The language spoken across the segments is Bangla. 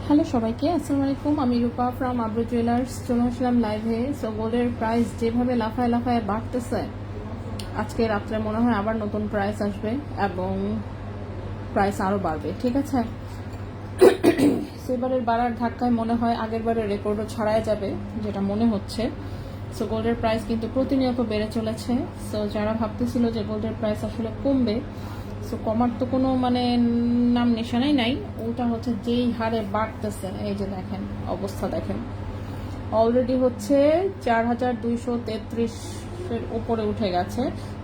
হ্যালো সবাইকে, আসসালামু আলাইকুম। আমি রূপা ফ্রম আব্রু জুয়েলার্স চলে আসলাম লাইভে। সো গোল্ডের প্রাইস যেভাবে লাফায় লাফায় বাড়তেছে, আজকে রাত্রে মনে হয় আবার নতুন প্রাইস আসবে এবং প্রাইস আরও বাড়বে। ঠিক আছে, সেবারের বাড়ার ধাক্কায় মনে হয় আগের বারের রেকর্ডও ছাড়াই যাবে, যেটা মনে হচ্ছে। সো গোল্ডের প্রাইস কিন্তু প্রতিনিয়ত বেড়ে চলেছে। সো যারা ভাবতেছিল যে গোল্ডের প্রাইস আসলে কমবে, সো কমার তো কোনো নাম নিশানাই নাই। ওটা হচ্ছে যেই হারে বাড়তেছে, এই যে দেখেন অবস্থা, দেখেন অলরেডি হচ্ছে 4233-এর উপরে উঠে গেছে।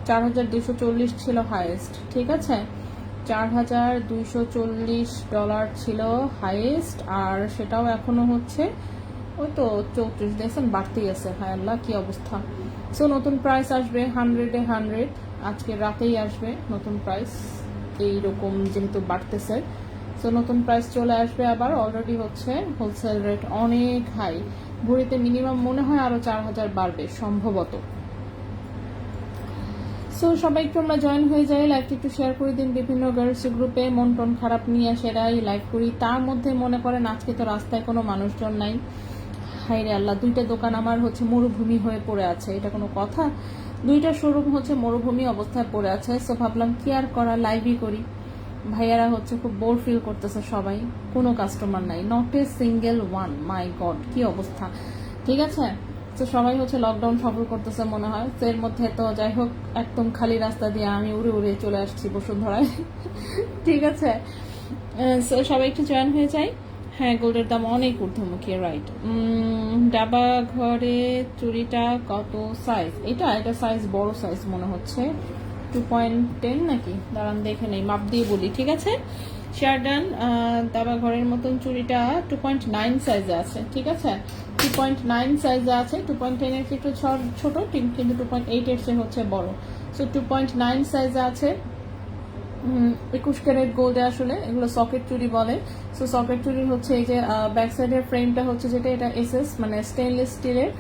4240 ছিল হাইয়েস্ট। ঠিক আছে, $4240 ছিল হাইয়েস্ট, আর সেটাও এখনো হচ্ছে ওই তো 34 দেখছেন বাড়তেই আছে। হায় আল্লাহ, কি অবস্থা। সো নতুন প্রাইস আসবে 100-এ 100, আজকে রাতেই আসবে নতুন প্রাইস। এইরকম যেহেতু বাড়তেছে, সো নতুন প্রাইস চলে আসবে আবার। অলরেডি হচ্ছে হোলসেল রেট অনেক হাই, ভরিতে মিনিমাম মনে হয় আরো 4000 বাড়বে সম্ভবত। সো সবাই একটু আমরা জয়েন হয়ে যাই, লাইভটি একটু শেয়ার করে দিন বিভিন্ন গার্লস গ্রুপে। মন টন খারাপ নিয়ে সেরাই লাইভ করি, তার মধ্যে মনে করেন আজকে তো রাস্তায় কোনো মানুষজন নাই। হাইরে আল্লাহ, দুইটা দোকান আমার হচ্ছে মরুভূমি হয়ে পড়ে আছে, এটা কোনো কথা? দুইটা শোরুম হচ্ছে মরুভূমি অবস্থায় পড়ে আছে। সো ভাবলাম কি আর করা, লাইভই করি। ভাইয়ারা হচ্ছে খুব বোর ফিল করতেছে সবাই, কোনো কাস্টমার নাই, not a single one. My god, কি অবস্থা। ঠিক আছে, তো সবাই হচ্ছে লকডাউন সফল করতেছে মনে হয়। তো এর মধ্যে তো যাই হোক, একদম খালি রাস্তা দিয়ে আমি উড়ে উড়ে চলে আসছি বসুন্ধরায়। ঠিক আছে, সবাই একটু জয়েন হয়ে যায়। হ্যাঁ, গোল্ডের দাম অনেক ঊর্ধ্বমুখী, রাইট। ডাবা ঘরে চুড়িটা কত সাইজ? এটা সাইজ বড় সাইজ মনে হচ্ছে, 2.10 নাকি, দাঁড়ান দেখে নেই, মাপ দিয়ে বলি। ঠিক আছে, শেয়ারডান দাবা ঘরের মতন চুড়িটা 2.9 সাইজে আছে। ঠিক আছে, 2.9 সাইজে আছে। 2.10 এর একটু ছোট, কিন্তু 2.8 এর চেয়ে হচ্ছে বড়। সো 2.9 সাইজে আছে। 21 ক্যারেট গোল্ডে আসলে এগুলো সকেট চুড়ি বলে। সো সকেট চুড়ি হচ্ছে এই যে ব্যাক সাইডের ফ্রেমটা হচ্ছে যেটা, এটা এসএস মানে স্টেনলেস স্টিলের,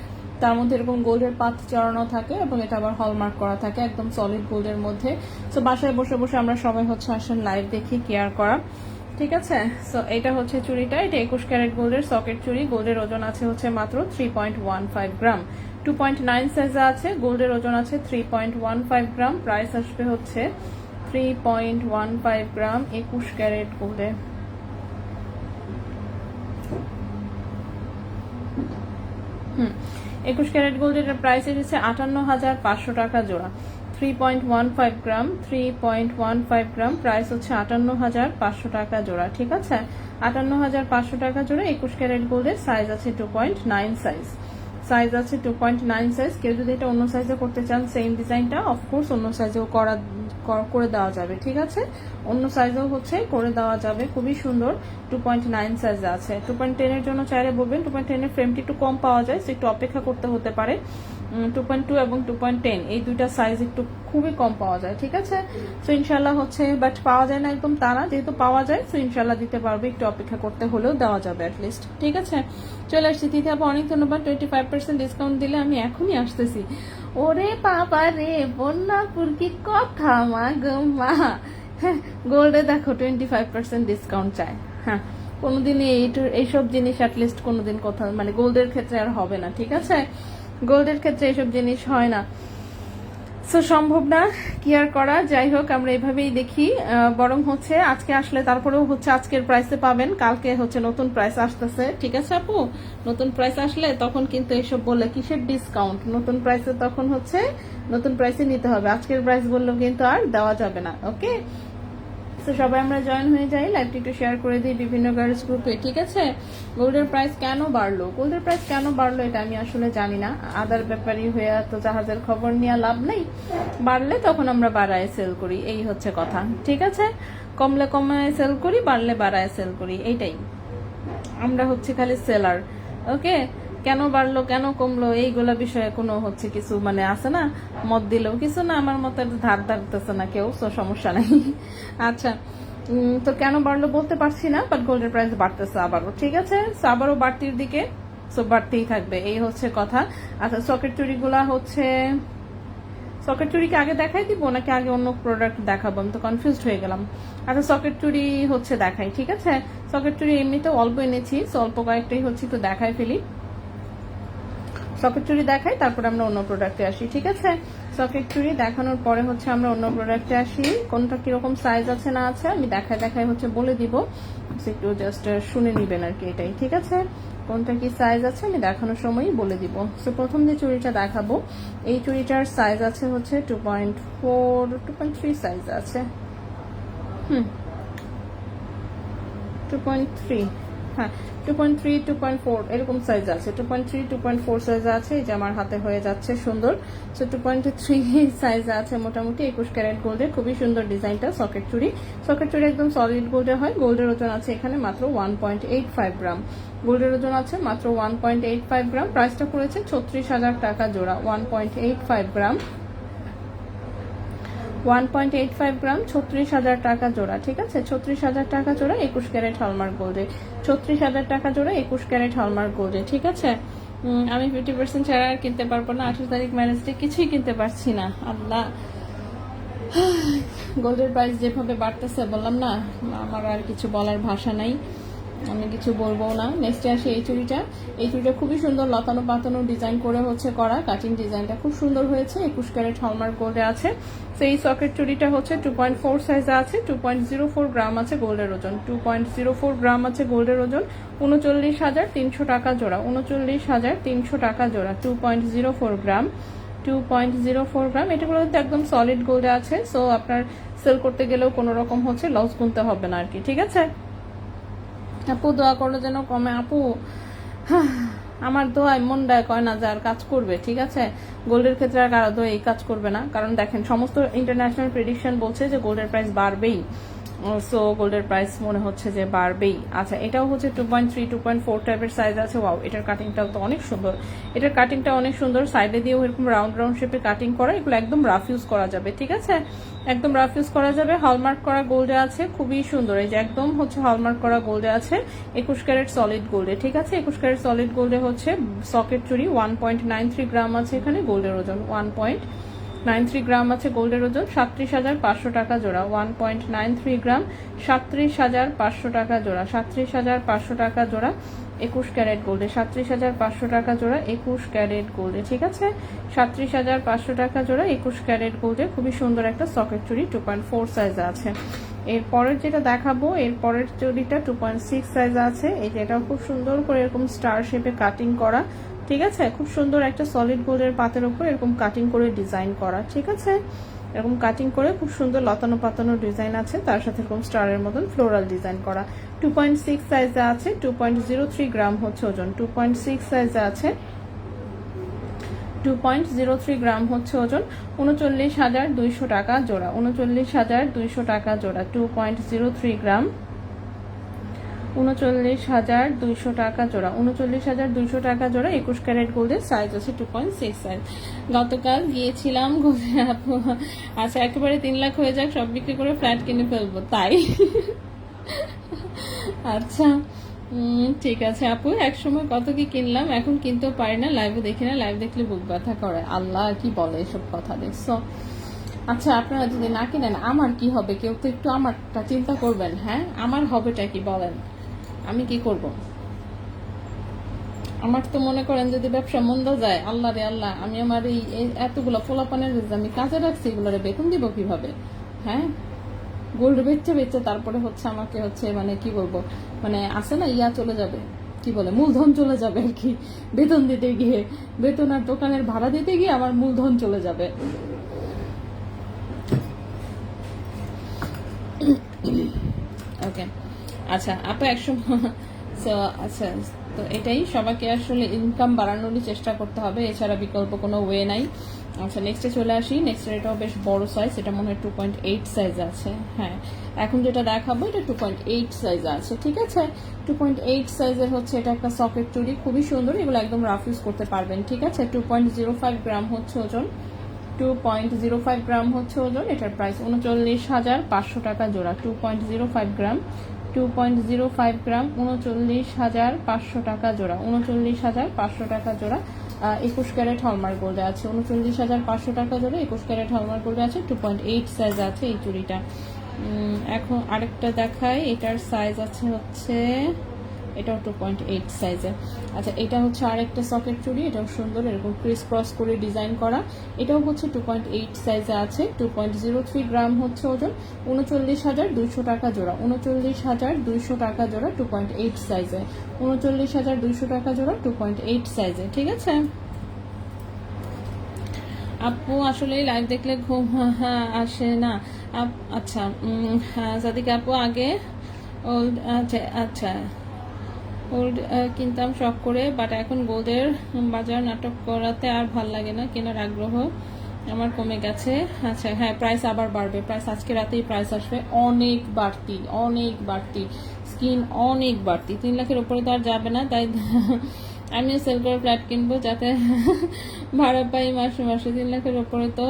তার মধ্যে এরকম গোল্ডের পাত চড়ানো থাকে এবং এটা আবার হলমার্ক করা থাকে, একদম সলিড গোল্ডের মধ্যে। সো বাসায় বসে বসে আমরা সবাই হচ্ছে আসেন লাইভ দেখি, কেয়ার করা। ঠিক আছে, সো এটা হচ্ছে চুড়িটা, এটা 21 ক্যারেট গোল্ডের সকেট চুড়ি। গোল্ডের ওজন আছে হচ্ছে মাত্র 3.15 গ্রাম। 2.9 সাইজে আছে, গোল্ডের ওজন আছে 3.15 গ্রাম। প্রাইস আসবে হচ্ছে 3.15 গ্রাম 21 ক্যারেট গোল্ডে। 21 ক্যারেট গোল্ডের প্রাইস এসেছে 58,500 টাকা জোড়া। 3.15 গ্রাম, 3.15 গ্রাম, প্রাইস হচ্ছে 58,500 টাকা জোড়া। ঠিক আছে, 58,500 টাকা জোড়া 21 ক্যারেট গোল্ডের। সাইজ আছে 2.9 সাইজ আছে 2.9 সাইজ। কেউ যদি এটা অন্য সাইজে করতে চান, সেম ডিজাইনটা অফকোর্স অন্য সাইজেও করে দেওয়া যাবে। ঠিক আছে, অন্য সাইজেও হচ্ছে করে দেওয়া যাবে, খুবই সুন্দর। 2.9 সাইজে আছে। 2.10 এর জন্য চাইলে বলবেন। 2.10 এর ফ্রেমটি একটু কম পাওয়া যায়, সো একটু অপেক্ষা করতে হতে পারে। 2.2 এবং 2.10 এই দুইটা সাইজ একটু খুবই কম পাওয়া যায়। ঠিক আছে, সো ইনশাল্লাহ হচ্ছে, বাট পাওয়া যায় না একদম তা না, যেহেতু পাওয়া যায় সো ইনশাল্লাহ দিতে পারবে, একটু অপেক্ষা করতে হলেও দেওয়া যাবে অ্যাটলিস্ট। ঠিক আছে, চলে আসছি তিথি আপু, অনেক ধন্যবাদ। 25% ডিসকাউন্ট দিলে আমি এখনই আসতেছি। ওরে বাবা রে, বন্যাপুর কি কথা, মা গো মা। হ্যাঁ, গোল্ডে দেখো 25% ডিসকাউন্ট চায়। হ্যাঁ, কোনোদিনই এইসব জিনিস অ্যাটলিস্ট কোনোদিন কোথাও মানে গোল্ডের ক্ষেত্রে আর হবে না। ঠিক আছে, গোল্ডের ক্ষেত্রে এইসব জিনিস হয় না। সো সম্ভব না কি আর করা, যাই হোক আমরা এভাবেই দেখি। বরং হচ্ছে আজকে আসলে তারপরেও হচ্ছে আজকের প্রাইসে পাবেন, কালকে হচ্ছে নতুন প্রাইস আসতেছে, ঠিক আছে আপু? নতুন প্রাইস আসলে তখন কিন্তু এসব বললে কিসের ডিসকাউন্ট, নতুন প্রাইসে তখন হচ্ছে নতুন প্রাইসে নিতে হবে, আজকের প্রাইস বললেও কিন্তু আর দেওয়া যাবে না। ওকে, তো সবাই আমরা জয়েন হয়ে যাই, লাইভটি একটু শেয়ার করে দিই বিভিন্ন গার্লস গ্রুপে, ঠিক আছে? গোল্ডের প্রাইস কেন বাড়লো, গোল্ডের প্রাইস কেন বাড়লো এটা আমি আসলে জানি না, আদার ব্যাপারই হয়ে তো জাহাজের খবর নিয়ে লাভ নেই, বাড়লে তখন আমরা বাড়ায় সেল করি, এই হচ্ছে কথা, ঠিক আছে? কমলে কমায় সেল করি, বাড়লে বাড়ায় সেল করি, এইটাই আমরা হচ্ছে খালি সেলার। ওকে, কেন বাড়লো কেন কমলো এইগুলা বিষয়ে কোনো হচ্ছে কিছু মানে আছে না, মত দিলেও কিছু না, আমার মতো ধার ধারতেছে না কেউ, তো সমস্যা নাই। আচ্ছা, তো কেন বাড়লো বলতে পারছি না, বাট গোল্ডের প্রাইস বাড়তেছে আবারও, ঠিক আছে? আবারও বাড়তির দিকে, সো বাড়তেই থাকবে, এই হচ্ছে কথা। আচ্ছা, সকেট চুড়িগুলা হচ্ছে, সকেট চুড়িকে আগে দেখাই দিব নাকি আগে অন্য প্রোডাক্ট দেখাবো, আমি তো কনফিউজড হয়ে গেলাম। আচ্ছা, সকেট চুড়ি হচ্ছে দেখাই, ঠিক আছে? সকেট চুড়ি এমনিতে অল্প এনেছি, অল্প কয়েকটাই হচ্ছে একটু দেখাই ফেলি, সকেট চুড়ি দেখাই, তারপরে আমরা অন্য প্রোডাক্টে আসি, ঠিক আছে? সকেট চুড়ি দেখানোর পরে হচ্ছে আমরা অন্য প্রোডাক্টে আসি, কোনটা কিরকম সাইজ আছে না আছে আমি দেখাই হচ্ছে বলে দিব, একটু জাস্ট শুনে নিবেন আর কি, এটাই, ঠিক আছে? কোনটা কি সাইজ আছে আমি দেখানোর সময়ই বলে দিব। সো প্রথম যে চুড়িটা দেখাবো, এই চুড়িটার সাইজ আছে হচ্ছে 2.4 2.3 সাইজ আছে, 2.3, হ্যাঁ 2.3 2.4 এরকম সাইজ আছে, 2.3 2.4 সাইজ আছে, এই যে আমার হাতে হয়ে যাচ্ছে সুন্দর। সো 2.3 সাইজ আছে মোটামুটি, 21 ক্যারেট গোল্ডের, খুবই সুন্দর ডিজাইনটা। সকেট চুড়ি, সকেট চুড়ি একদম সলিড গোল্ডের হয়। গোল্ডের ওজন আছে এখানে মাত্র 1.85 গ্রাম, গোল্ডের ওজন আছে মাত্র 1.85 গ্রাম। প্রাইসটা পড়েছে 36,000 টাকা জোড়া, 1.85 গ্রাম, 1.85 গ্রাম, 36,000 টাকা জোড়া, ঠিক আছে? 36,000 টাকা জোড়া 21 ক্যারেট হলমার্ক গোল্ডে, 36,000 টাকা জোড়া 21 ক্যারেট হলমার্ক গোল্ডে, ঠিক আছে? আমি 50% ছাড়া আর কিনতে পারবো না, 18 তারিখ ম্যারেজ ডে, কিছুই কিনতে পারছি না। আল্লাহ, গোল্ডের প্রাইস যেভাবে বাড়তেছে বললাম না, আমার আর কিছু বলার ভাষা নাই, আমি কিছু বলবো না। নেক্সটে আসে এই চুড়িটা, এই চুড়িটা খুবই সুন্দর লতানো পাতানো ডিজাইন করে হচ্ছে করা, কাটিং ডিজাইনটা খুব সুন্দর হয়েছে, 21 ক্যারেট হলমার্ক গোল্ডে আছে। তো এই সকেট চুড়িটা হচ্ছে 2.4 সাইজে আছে, 2.04 গ্রাম আছে গোল্ডের ওজন, 2.04 গ্রাম আছে গোল্ডের ওজন, 39,300 টাকা জোড়া, 39,300 টাকা জোড়া, 2.04 গ্রাম, 2.04 গ্রাম। এটাগুলো কিন্তু একদম সলিড গোল্ডে আছে, সো আপনার সেল করতে গেলেও কোনো রকম হচ্ছে লস গুনতে হবে না আর কি, ঠিক আছে? আপু দোয়া করো যেন কমে, আপু আমার দোয়ায় মনটায় কয় না যে আর কাজ করবে, ঠিক আছে? গোল্ডের ক্ষেত্রে আর কারো দোয়া এই কাজ করবে না, কারণ দেখেন সমস্ত ইন্টারন্যাশনাল প্রেডিকশন বলছে যে গোল্ডের প্রাইস বাড়বেই, সো গোল্ডের প্রাইস মনে হচ্ছে যে বাড়বেই। আচ্ছা, এটাও হচ্ছে 2.3 2.4 টাইপের সাইজ আছে। ওয়াও, এটার কাটিংটাও তো অনেক সুন্দর, এটার কাটিংটা অনেক সুন্দর, সাইডে দিয়েও এরকম রাউন্ড রাউন্ড শেপে কাটিং করা, এগুলো একদম রাফ ইউজ করা যাবে, ঠিক আছে? একদম রাফ ইউজ করা যাবে। হলমার্ক করা গোল্ডে আছে, খুবই সুন্দর, এই যে একদম হচ্ছে হলমার্ক করা গোল্ডে আছে, 21 ক্যারেট সলিড গোল্ডে, ঠিক আছে? 21 ক্যারেট সলিড গোল্ডে হচ্ছে সকেট চুড়ি, 1.93 গ্রাম আছে এখানে গোল্ডের ওজন, 1.93 গ্রাম আছে গোল্ডের ওজন, 37,500 টাকা জোড়া, 1.93 গ্রাম, 37,500 টাকা জোড়া, 37,500 টাকা জোড়া 21 ক্যারেট গোল্ডে, 37,500 টাকা জোড়া 21 ক্যারেট গোল্ডে, ঠিক আছে? 37,500 টাকা জোড়া 21 ক্যারেট গোল্ডে, খুবই সুন্দর একটা সকেট চুড়ি, 2.4 সাইজে আছে। এরপরের যেটা দেখাবো, এরপরের চুড়িটা 2.6 সাইজে আছে, এই যেটাও খুব সুন্দর করে এরকম স্টার শেপে কাটিং করা, ঠিক আছে? খুব সুন্দর একটা সলিড গোল্ডের পাতের উপর এরকম কাটিং করে ডিজাইন করা, ঠিক আছে? এরকম কাটিং করে খুব সুন্দর লতানো পাতানো ডিজাইন আছে, তার সাথে এরকম স্টারের মতন ফ্লোরাল ডিজাইন করা। 2.6 সাইজে আছে, 2.03 গ্রাম হচ্ছে ওজন, 2.6 সাইজে আছে, 2.03 গ্রাম হচ্ছে ওজন, 39,200 টাকা জোড়া, 39,200 টাকা জোড়া, 2.03 গ্রাম, 39,200 টাকা জোড়া, 39,200 টাকা জোড়া 21 ক্যারেট গোল্ডের, সাইজ আছে 2.6 সাইজ। গতকাল গিয়েছিলাম আচ্ছা, একেবারে 3 লাখ হয়ে যাক, সব বিক্রি করে ফ্ল্যাট কিনে ফেলবো তাই। আচ্ছা, ঠিক আছে আপু, এক সময় কত কি কিনলাম, এখন কিনতেও পারি না, লাইভে দেখি না, লাইভ দেখলে বুক ব্যথা করে। আল্লাহ কি বলে এসব কথা, দেখছো? আচ্ছা, আপনারা যদি না কিনেন আমার কি হবে? কেউ তো একটু আমারটা চিন্তা করবেন, হ্যাঁ? আমার হবেটা কি বলেন, আমি কি করব? আমার তো মনে করেন যদি ব্যবসা মন্দা যায়, আল্লাহ রে আল্লাহ, আমি আমার এই এতগুলো পোলাপানের যে আমি কাজে রাখছি এগুলোরে বেতন দিব কিভাবে? হ্যাঁ, গোল্ড বেচতে বেচতে তারপরে হচ্ছে আমাকে হচ্ছে মানে কি বলবো, মানে আছে না ইয়া চলে যাবে, কি বলে মূলধন চলে যাবে আর কি, বেতন দিতে গিয়ে, বেতন আর দোকানের ভাড়া দিতে গিয়ে আমার মূলধন চলে যাবে। ওকে, আচ্ছা আপু একসময় আচ্ছা, তো এটাই সবাইকে আসলে ইনকাম বাড়ানোরই চেষ্টা করতে হবে, এছাড়া বিকল্প কোনো ওয়ে নাই। আচ্ছা নেক্সটে চলে আসি। নেক্সটের এটাও বেশ বড় সাইজ, এটা মনে হয় 2.8 সাইজ আছে। হ্যাঁ, এখন যেটা দেখাবো এটা 2.8 সাইজ আছে, ঠিক আছে। 2.8 সাইজের হচ্ছে এটা একটা সকেট চুড়ি, খুবই সুন্দর, এগুলো একদম রাফ ইউজ করতে পারবেন, ঠিক আছে। 2.05 গ্রাম হচ্ছে ওজন, 2.05 গ্রাম হচ্ছে ওজন। এটার প্রাইস 39,500 টাকা জোড়া। 2.05 গ্রাম, 2.05 গ্রাম, 39,500 টাকা জোড়া, 39,500 টাকা জোড়া। 21 ক্যারেট হলমার্ক গোল্ডে আছে, 39,500 টাকা জোড়া, 21 ক্যারেট হলমার্ক গোল্ডে আছে। 2.8 সাইজ আছে এই চুড়িটা। এখন আরেকটা দেখাই, এটার সাইজ আছে হচ্ছে, এটাও 2.8 সাইজের। আচ্ছা এটা হচ্ছে আরেকটা সকেট চুড়ি, এটাও সুন্দর, এরকম ক্রিস ক্রস করে ডিজাইন করা, এটাও হচ্ছে 2.8 সাইজে আছে। 2.03 গ্রাম হচ্ছে ওজন, 39,200 টাকা জোড়া, 39,200 টাকা জোড়া। 2.8 সাইজে, 39,200 টাকা জোড়া, 2.8 সাইজে, ঠিক আছে। আপু আসলে লাইভ দেখলে ঘুম আসে না। আচ্ছা সাদিক আপু আগে ওল্ড, আচ্ছা আচ্ছা গোল্ড কিনতাম শখ করে, বাট এখন গোল্ডের বাজার নাটক করাতে আর ভাল লাগে না, কেনার আগ্রহ আমার কমে গেছে। আচ্ছা হ্যাঁ, প্রাইস আবার বাড়বে, প্রাইস আজকে রাতেই প্রাইস আসবে অনেক বাড়তি, অনেক বাড়তি, স্কিন অনেক বাড়তি। 3 লাখের উপরে তো আর যাবে না, তাই আমিও সেল করে ফ্ল্যাট কিনবো যাতে ভাড়া পাই মাসে মাসে। 3 লাখের উপরে তো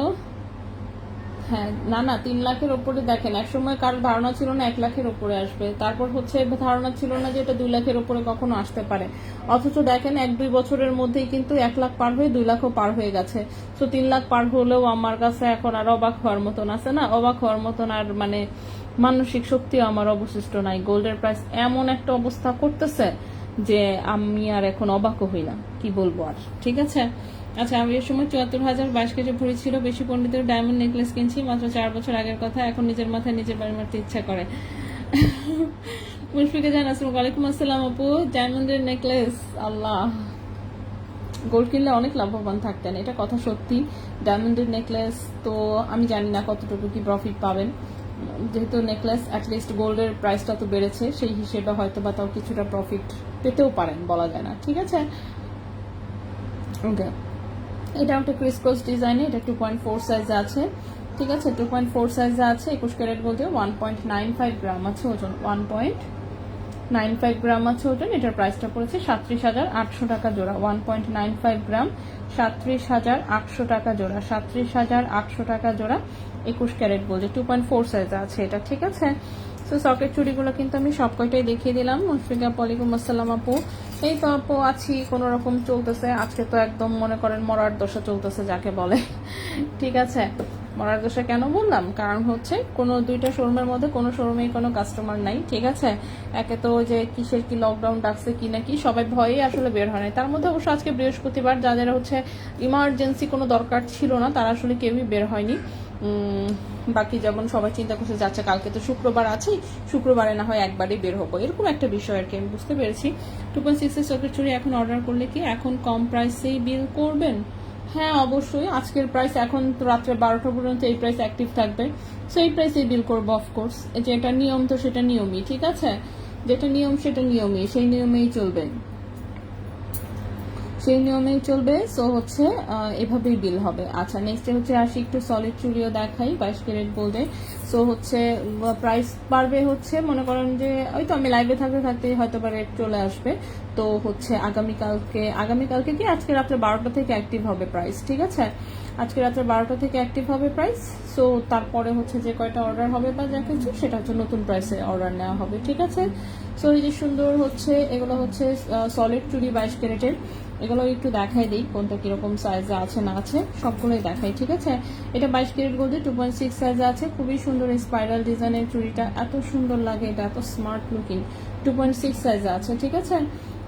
হ্যাঁ, না না 3 লাখের ওপরে দেখেন, এক সময় কারোর ধারণা ছিল না 1 লাখের ওপরে আসবে, তারপর হচ্ছে ধারণা ছিল না যে এটা 2 লাখের ওপরে কখনো আসতে পারে, অথচ দেখেন 1-2 বছরের মধ্যেই কিন্তু 1 লাখ পার হয়ে 2 লাখও পার হয়ে গেছে। তো 3 লাখ পার হলেও আমার কাছে এখন আর অবাক হওয়ার মতন আছে না, অবাক হওয়ার মতন আর মানে মানসিক শক্তিও আমার অবশিষ্ট নাই। গোল্ডের প্রাইস এমন একটা অবস্থা করতেছে যে আমি আর এখন অবাকও হই না, কি বলবো আর, ঠিক আছে। আচ্ছা আমি এর সময় 74,000 22 কেজি ভরি ছিল, বেশি পণ্ডিতের ডায়মন্ড নেকলেস কিনছি, মাত্র 4 বছর আগের কথা, এখন নিজের মাথায় নিজের বাড়ি মারতে ইচ্ছা করে। মুশফিকা জান আসসালামু আলাইকুম। আসসালাম আপু, ডায়মন্ডের নেকলেস, আল্লাহ, গোল্ড কিনলে অনেক লাভবান থাকতেন, এটা কথা সত্যি। ডায়মন্ডের নেকলেস তো আমি জানি না কতটুকু কি প্রফিট পাবেন, যেহেতু নেকলেস অ্যাটলিস্ট গোল্ডের প্রাইসটা তো বেড়েছে, সেই হিসেবে হয়তো বা তাও কিছুটা প্রফিট পেতেও পারেন, বলা যায় না, ঠিক আছে। ওকে, এটা একটা ক্রিসক্রস ডিজাইনে, এটা 2.4 সাইজে আছে, ঠিক আছে। 2.4 সাইজে আছে, 21 ক্যারেট বলতে 1.95 গ্রাম আছে ওজন, 1.95 গ্রাম আছে ওজন। এটার প্রাইসটা পড়েছে 37,800 টাকা জোড়া। 1.95 গ্রাম, 37,800 টাকা জোড়া, 37,800 টাকা জোড়া। 21 ক্যারেট বলছে, 2.4 সাইজে আছে এটা, ঠিক আছে। তো সকেট চুড়িগুলো কিন্তু আমি সব কয়টাই দেখিয়ে দিলাম। মুশফিকা ওয়ালাইকুম আসসালাম আপু, এই তো আপু আছি, কোনো রকম চলতেছে। আজকে তো একদম মনে করেন মরার দশা চলতেছে যাকে বলে, ঠিক আছে। মরার দশা কেন বললাম, কারণ হচ্ছে কোনো 2টা শোরুমের মধ্যে কোনো শোরুমেই কোনো কাস্টমার নাই, ঠিক আছে। একে তো যে কিসের কি লকডাউন ডাকছে কি নাকি, সবাই ভয়ে আসলে বের হয় না। তার মধ্যে অবশ্য আজকে বৃহস্পতিবার, যাদের হচ্ছে ইমার্জেন্সি কোনো দরকার ছিল না তারা আসলে কেউই বের হয়নি। বাকি যেমন সবাই চিন্তা করছে যাচ্ছে কালকে তো শুক্রবার আছেই, শুক্রবারে না হয় একবারই বের হবো, এরকম একটা বিষয় আর কি, আমি বুঝতে পেরেছি। 2.6 এর চকলেট চুড়ি এখন অর্ডার করলে কি এখন কম প্রাইসেই বিল করবেন? হ্যাঁ অবশ্যই, আজকের প্রাইস এখন তো রাত্রে 12টা পর্যন্ত এই প্রাইস অ্যাক্টিভ থাকবে, সো এই প্রাইসেই বিল করবো অফকোর্স। যেটা নিয়ম তো সেটা নিয়মই, ঠিক আছে, যেটা নিয়ম সেটা নিয়মই, সেই নিয়মেই চলবে, সেই নিয়মেই চলবে। সো হচ্ছে এভাবেই বিল হবে। আচ্ছা নেক্সট হচ্ছে আসি একটু সলিড চুড়িও দেখাই 22 ক্যারেট গোল্ডে। সো হচ্ছে প্রাইস বাড়বে, হচ্ছে মনে করেন যে ওই তো আমি লাইভে থাকতে থাকতেই হয়তো বা রেট চলে আসবে। তো হচ্ছে আগামীকালকে কি আজকে রাত্রে 12টা থেকে অ্যাক্টিভ হবে প্রাইস, ঠিক আছে। আজকে রাত্রে 12টা থেকে অ্যাক্টিভ হবে প্রাইস। সো তারপরে হচ্ছে যে কয়টা অর্ডার হবে বা যা কিছু সেটা হচ্ছে নতুন প্রাইসে অর্ডার নেওয়া হবে, ঠিক আছে। সো এই যে সুন্দর হচ্ছে এগুলো হচ্ছে সলিড চুড়ি 22 ক্যারেটের, এগুলো একটু দেখাই দিই কোনটা কিরকম সাইজে আছে না আছে, সবগুলোই দেখাই, ঠিক আছে। এটা 22 ক্যারেট গোল্ডে 2.6 সাইজে আছে, খুবই সুন্দর স্পাইরাল ডিজাইনের চুড়িটা, এত সুন্দর লাগে, এটা এত স্মার্ট লুকিং। 2.6 সাইজে আছে, ঠিক আছে।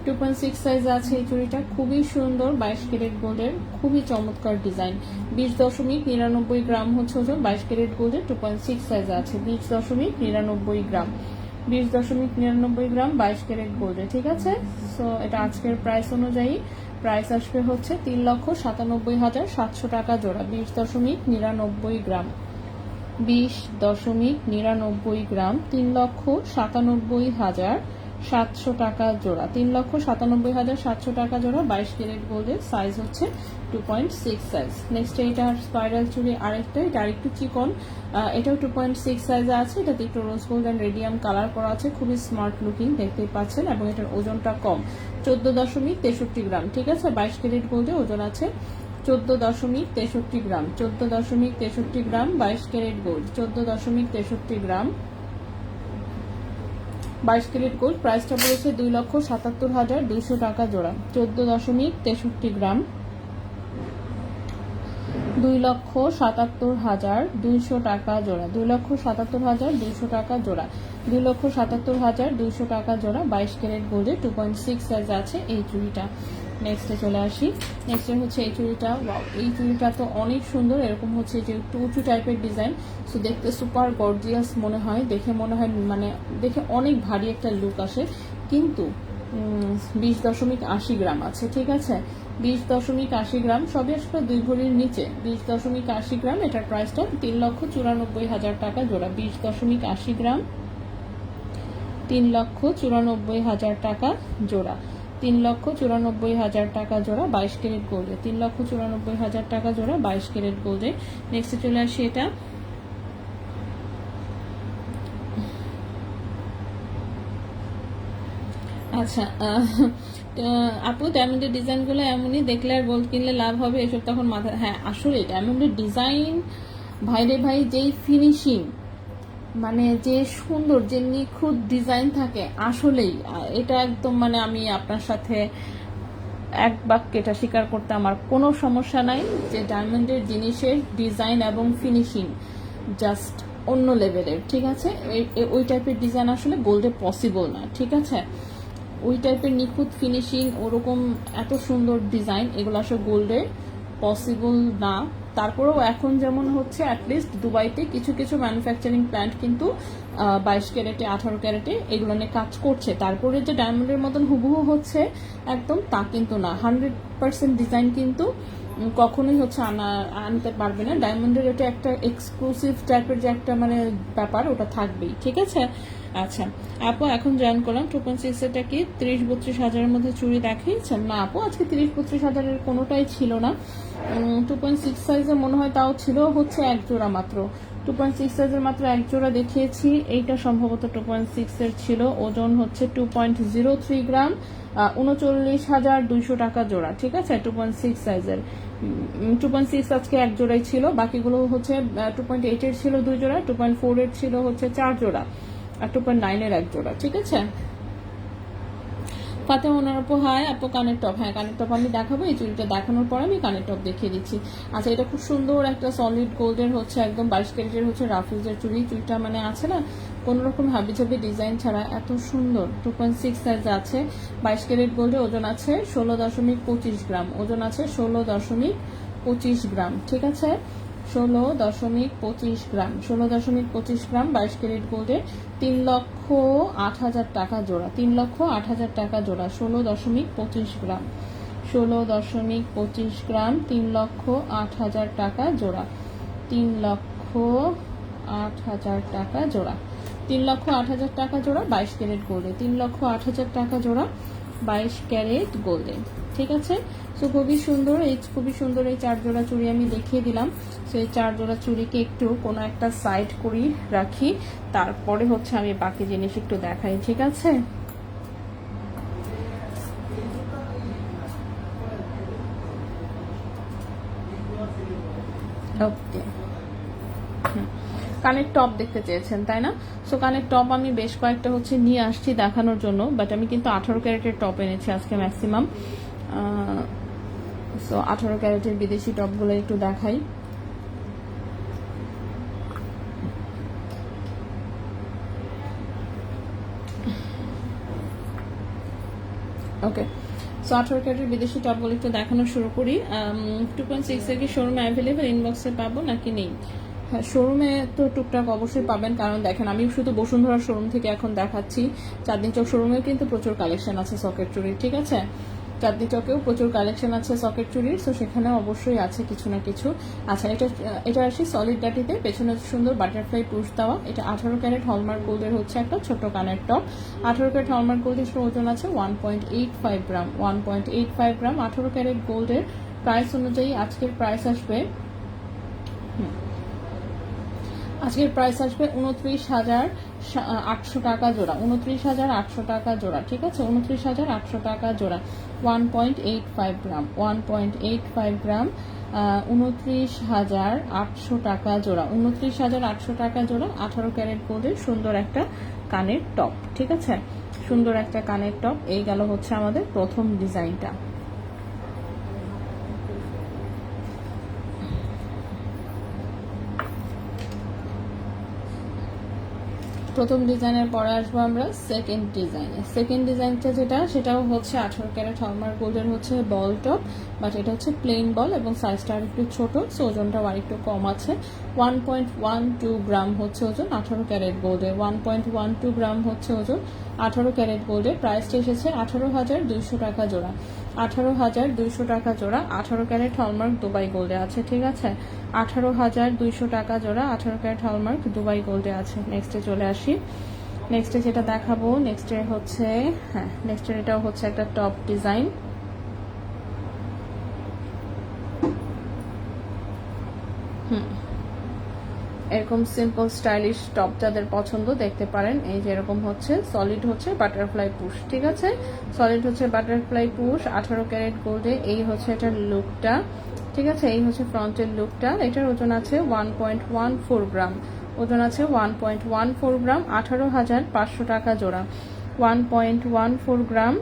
2.6 সাইজ আছে এই চুড়িটা, খুবই সুন্দর, 22 ক্যারেট গোল্ডের, খুবই চমৎকার ডিজাইন। 20.99 গ্রাম হচ্ছে ওজন, 22 ক্যারেট গোল্ডের 2.6 সাইজ আছে, 20.99 গ্রাম, 20.99 গ্রাম 22 ক্যারেট গোল্ডে, ঠিক আছে। সো এটা আজকের প্রাইস অনুযায়ী প্রাইস আসবে হচ্ছে 3,97,700 টাকা জোড়া, 20.99 গ্রাম, 20.99 গ্রাম, 3,97,700 টাকা জোড়া, 3,97,700 টাকা জোড়া, 22 ক্যারেট গোল্ডের, সাইজ হচ্ছে 2.6 সাইজ। নেক্সট এটা স্পাইরাল চুড়ি আরেকটা, এটা আরেকটু চিকন, এটাও 2.6 সাইজে আছে, এটাতে একটু rose gold and radium colour করা আছে, খুবই স্মার্ট লুকিং, দেখতেই পাচ্ছেন, এবং এটার ওজনটা কম, 14.63 গ্রাম, ঠিক আছে। 22 ক্যারেট গোল্ডে ওজন আছে 14.63 গ্রাম, 14.63 গ্রাম, 22 ক্যারেট গোল্ড, 14.63 গ্রাম, 22 ক্যারেট গোল্ড। প্রাইসটা পড়েছে 2,77,200 টাকা জোড়া, 14.63 গ্রাম, 2,77,200 টাকা জোড়া, 2,77,200 টাকা জোড়া, 2,77,200 টাকা জোড়া, 22 ক্যারেট গোল্ডে 2.6 সাইজ আছে এই চুড়িটা। নেক্সটে চলে আসি, নেক্সটে হচ্ছে এই চুড়িটা, ওয়াও এই চুড়িটা তো অনেক সুন্দর, এরকম হচ্ছে যে একটু উঁচু টাইপের ডিজাইন, সো দেখতে সুপার গর্জিয়াস মনে হয়, দেখে মনে হয় মানে দেখে অনেক ভারী একটা লুক আসে, কিন্তু 20.80 গ্রাম আছে, ঠিক আছে, 20.80 গ্রাম, সবই আসলে 2 ভরির নিচে, 20.80 গ্রাম, এটার প্রাইসটা 3,94,000 টাকা জোড়া, 20.80 গ্রাম, 3,94,000 টাকা জোড়া, 3,94,000 টাকা জোড়া, 22 ক্যারেট গোল্ডে, 3,94,000 টাকা জোড়া, 22 ক্যারেট গোল্ডে। নেক্সটে চলে আসি এটা, আচ্ছা আপু ডায়মন্ডের ডিজাইনগুলো এমনই, দেখলে আর গোল্ড কিনলে লাভ হবে এসব তখন মাথা, হ্যাঁ আসলে ডায়মন্ডের ডিজাইন ভাইরে ভাই, যেই ফিনিশিং, মানে যে সুন্দর, যে নিখুঁত ডিজাইন থাকে, আসলেই এটা একদম মানে আমি আপনার সাথে এক বাক্যে এটা স্বীকার করতে আমার কোনো সমস্যা নাই যে ডায়মন্ডের জিনিসের ডিজাইন এবং ফিনিশিং জাস্ট অন্য লেভেলের, ঠিক আছে। ওই টাইপের ডিজাইন আসলে গোল্ডে পসিবল না, ঠিক আছে, ওই টাইপের নিখুঁত ফিনিশিং, ওরকম এত সুন্দর ডিজাইন, এগুলো আসলে গোল্ডে পসিবল না। তারপরেও এখন যেমন হচ্ছে অ্যাটলিস্ট দুবাইতে কিছু কিছু ম্যানুফ্যাকচারিং প্ল্যান্ট কিন্তু 22 ক্যারেটে 18 ক্যারেটে এগুলো নিয়ে কাজ করছে, তারপরে যে ডায়মন্ডের মতন হুবহু হচ্ছে একদম তা কিন্তু না, 100% ডিজাইন কিন্তু কখনোই হচ্ছে আনতে পারবে না। ডায়মন্ডের এটা একটা এক্সক্লুসিভ টাইপের যে একটা মানে ব্যাপার, ওটা থাকবেই, ঠিক আছে। আচ্ছা আপু এখন জয়েন করলাম 2.6, এটা কি 30-32 হাজারের মধ্যে চুড়ি দেখিয়েছেন? না আপু, আজকে 30-32 হাজারের কোনোটাই ছিল না, 2.6 সাইজে মনে হয় তাও ছিল হচ্ছে এক জোড়া মাত্র, 2.6 সাইজের মাত্র এক জোড়া দেখিয়েছি, এইটা সম্ভবত 2.6 এর ছিল, ওজন হচ্ছে 2.03 গ্রাম, 39,200 টাকা জোড়া, ঠিক আছে। 2.6 সাইজের, 2.6 আজকে এক জোড়াই ছিল, বাকিগুলো হচ্ছে 2.8 এর ছিল 2 জোড়া, 2.4 এর ছিল হচ্ছে 4 জোড়া, আর 2.9 এর এক জোড়া, ঠিক আছে। ফাতে ওনার আপু হাই আপু, কানের টপ, হ্যাঁ কানের টপ আমি দেখাবো, এই চুড়িটা দেখানোর পর আমি কানের টপ দেখিয়ে দিচ্ছি। আচ্ছা এটা খুব সুন্দর একটা সলিড গোল্ডের হচ্ছে একদম 22 ক্যারেটের হচ্ছে রাফেলসের চুড়ি, চুড়িটা মানে আছে না কোনো রকম হাবিজাবি ডিজাইন ছাড়া এত সুন্দর, 2.6 সাইজ আছে, 22 ক্যারেট গোল্ডে, ওজন আছে 16.25 গ্রাম, ওজন আছে 16.25 গ্রাম, ঠিক আছে, 16.25 গ্রাম, 16.25 গ্রাম, 22 ক্যারেট গোল্ডে, 3,08,000 টাকা জোড়া, 3,08,000 টাকা জোড়া, 16.25 গ্রাম, 16.25 গ্রাম, 3,08,000 টাকা জোড়া, 3,08,000 টাকা জোড়া, 3,08,000 টাকা জোড়া, 22 ক্যারেট গোল্ডে, 3,08,000 টাকা জোড়া, 22 ক্যারেট গোল্ডে, ঠিক আছে। সো খুবই সুন্দর এই 4 জোড়া চুড়ি আমি দেখিয়ে দিলাম। সো এই 4 জোড়া চুড়িকে একটু কোনো একটা সাইড করি রাখি, তারপরে হচ্ছে আমি বাকি জিনিস একটু দেখাই, ঠিক আছে। ওকে, কানের টপ দেখতে চেয়েছেন তাই না? সো কানের টপ আমি বেশ কয়েকটা হচ্ছে নিয়ে আসছি দেখানোর জন্য, বাট আমি কিন্তু 18 ক্যারেটের টপ এনেছি আজকে ম্যাক্সিমাম। সো 18 ক্যারেটের বিদেশি টপগুলো একটু দেখাই। ওকে, সো 18 ক্যারেটের বিদেশি টপগুলো একটু দেখানো শুরু করি। 2.6 এর কি শোরুমে অ্যাভেলেবেল, ইনবক্সে পাবো নাকি নেই? হ্যাঁ, শোরুমে তো টুকটাক অবশ্যই পাবেন, কারণ দেখেন আমি শুধু বসুন্ধরা শোরুম থেকে এখন দেখাচ্ছি। চাঁদনি চক শোরুমেও কিন্তু প্রচুর কালেকশন আছে সকেট চুড়ির, ঠিক আছে? চাঁদনি চকেও প্রচুর কালেকশন আছে সকেট চুড়ির, সো সেখানে অবশ্যই আছে কিছু না কিছু। আচ্ছা, এটা আসি সলিড ডাটিতে, পেছনে সুন্দর বাটারফ্লাই পুশ দেওয়া। এটা 18 ক্যারেট হলমার্ক গোল্ডের হচ্ছে একটা ছোট কানের টপ। 18 ক্যারেট হলমার্ক গোল্ডের ওজন আছে 1.85 গ্রাম। 1.85 গ্রাম 18 ক্যারেট গোল্ডের প্রাইস অনুযায়ী আজকের প্রাইস আসবে 29,800 টাকা জোড়া। 29,800 টাকা জোড়া, ঠিক আছে? 29,800 টাকা জোড়া। 1.85 গ্রাম, 1.85 গ্রাম 29,800 টাকা জোড়া। 29,800 টাকা জোড়া 18 ক্যারেট গোল্ডের সুন্দর একটা কানের টপ, ঠিক আছে? সুন্দর একটা কানের টপ। এই গেল হচ্ছে আমাদের প্রথম ডিজাইনটা। প্রথম ডিজাইনের পরে আসবো আমরা সেকেন্ড ডিজাইনে। সেকেন্ড ডিজাইনটা সেটাও হচ্ছে 18 ক্যারেট হলমার্ক গোল্ডের হচ্ছে বল টপ, বাট এটা হচ্ছে প্লেন বল এবং সাইজটা আর একটু ছোট, সো ওজনটাও আর একটু কম আছে। 1.12 গ্রাম হচ্ছে ওজন 18 ক্যারেট গোল্ডের। 1.12 গ্রাম হচ্ছে ওজন 18 ক্যারেট গোল্ডের। প্রাইসটা এসেছে 18,200 টাকা জোড়া। 18,200 টাকা জোড়া 18 ক্যারেট হলমার্ক দুবাই গোল্ডে আছে, ঠিক আছে? 18,200 টাকা জোড়া 18 ক্যারেট হলমার্ক দুবাই গোল্ডে আছে। নেক্সটে চলে আসি। নেক্সটে যেটা দেখাবো, নেক্সটে হচ্ছে নেক্সটের এটাও হচ্ছে একটা টপ ডিজাইন। এরকম সিম্পল স্টাইলিশ টপ যাদের পছন্দ দেখতে পারেন। এই যে এরকম হচ্ছে সলিড হচ্ছে বাটারফ্লাই পুশ, ঠিক আছে? সলিড হচ্ছে বাটারফ্লাই পুশ 18 ক্যারেট গোল্ডে। এই হচ্ছে এটার লুকটা, ঠিক আছে? এই হচ্ছে ফ্রন্টের লুকটা। এটার ওজন আছে 1.14 গ্রাম। ওজন আছে 1.14 গ্রাম 18,500 টাকা জোড়া। 1.14 গ্রাম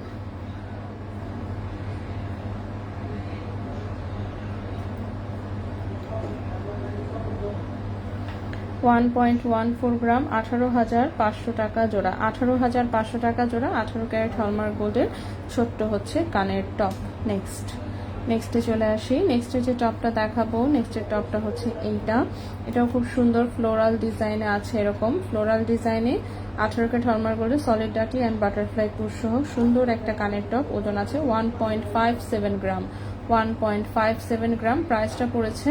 1.14 গ্রাম 18,500 টাকা জোড়া। 18,500 টাকা জোড়া 18 ক্যারেট হলমার্ক গোল্ডের ছোট্ট হচ্ছে কানের টপ। নেক্সটে চলে আসি। নেক্সটে যে টপটা দেখাবো, নেক্সটের টপটা হচ্ছে এইটা। এটাও খুব সুন্দর ফ্লোরাল ডিজাইনে আছে। এরকম ফ্লোরাল ডিজাইনে 18 ক্যারেট হলমার্ক গোল্ডের সলিড ডাটি অ্যান্ড বাটারফ্লাই পুশ সহ সুন্দর একটা কানের টপ। ওজন আছে 1.57 গ্রাম। 1.57 গ্রাম। প্রাইসটা পড়েছে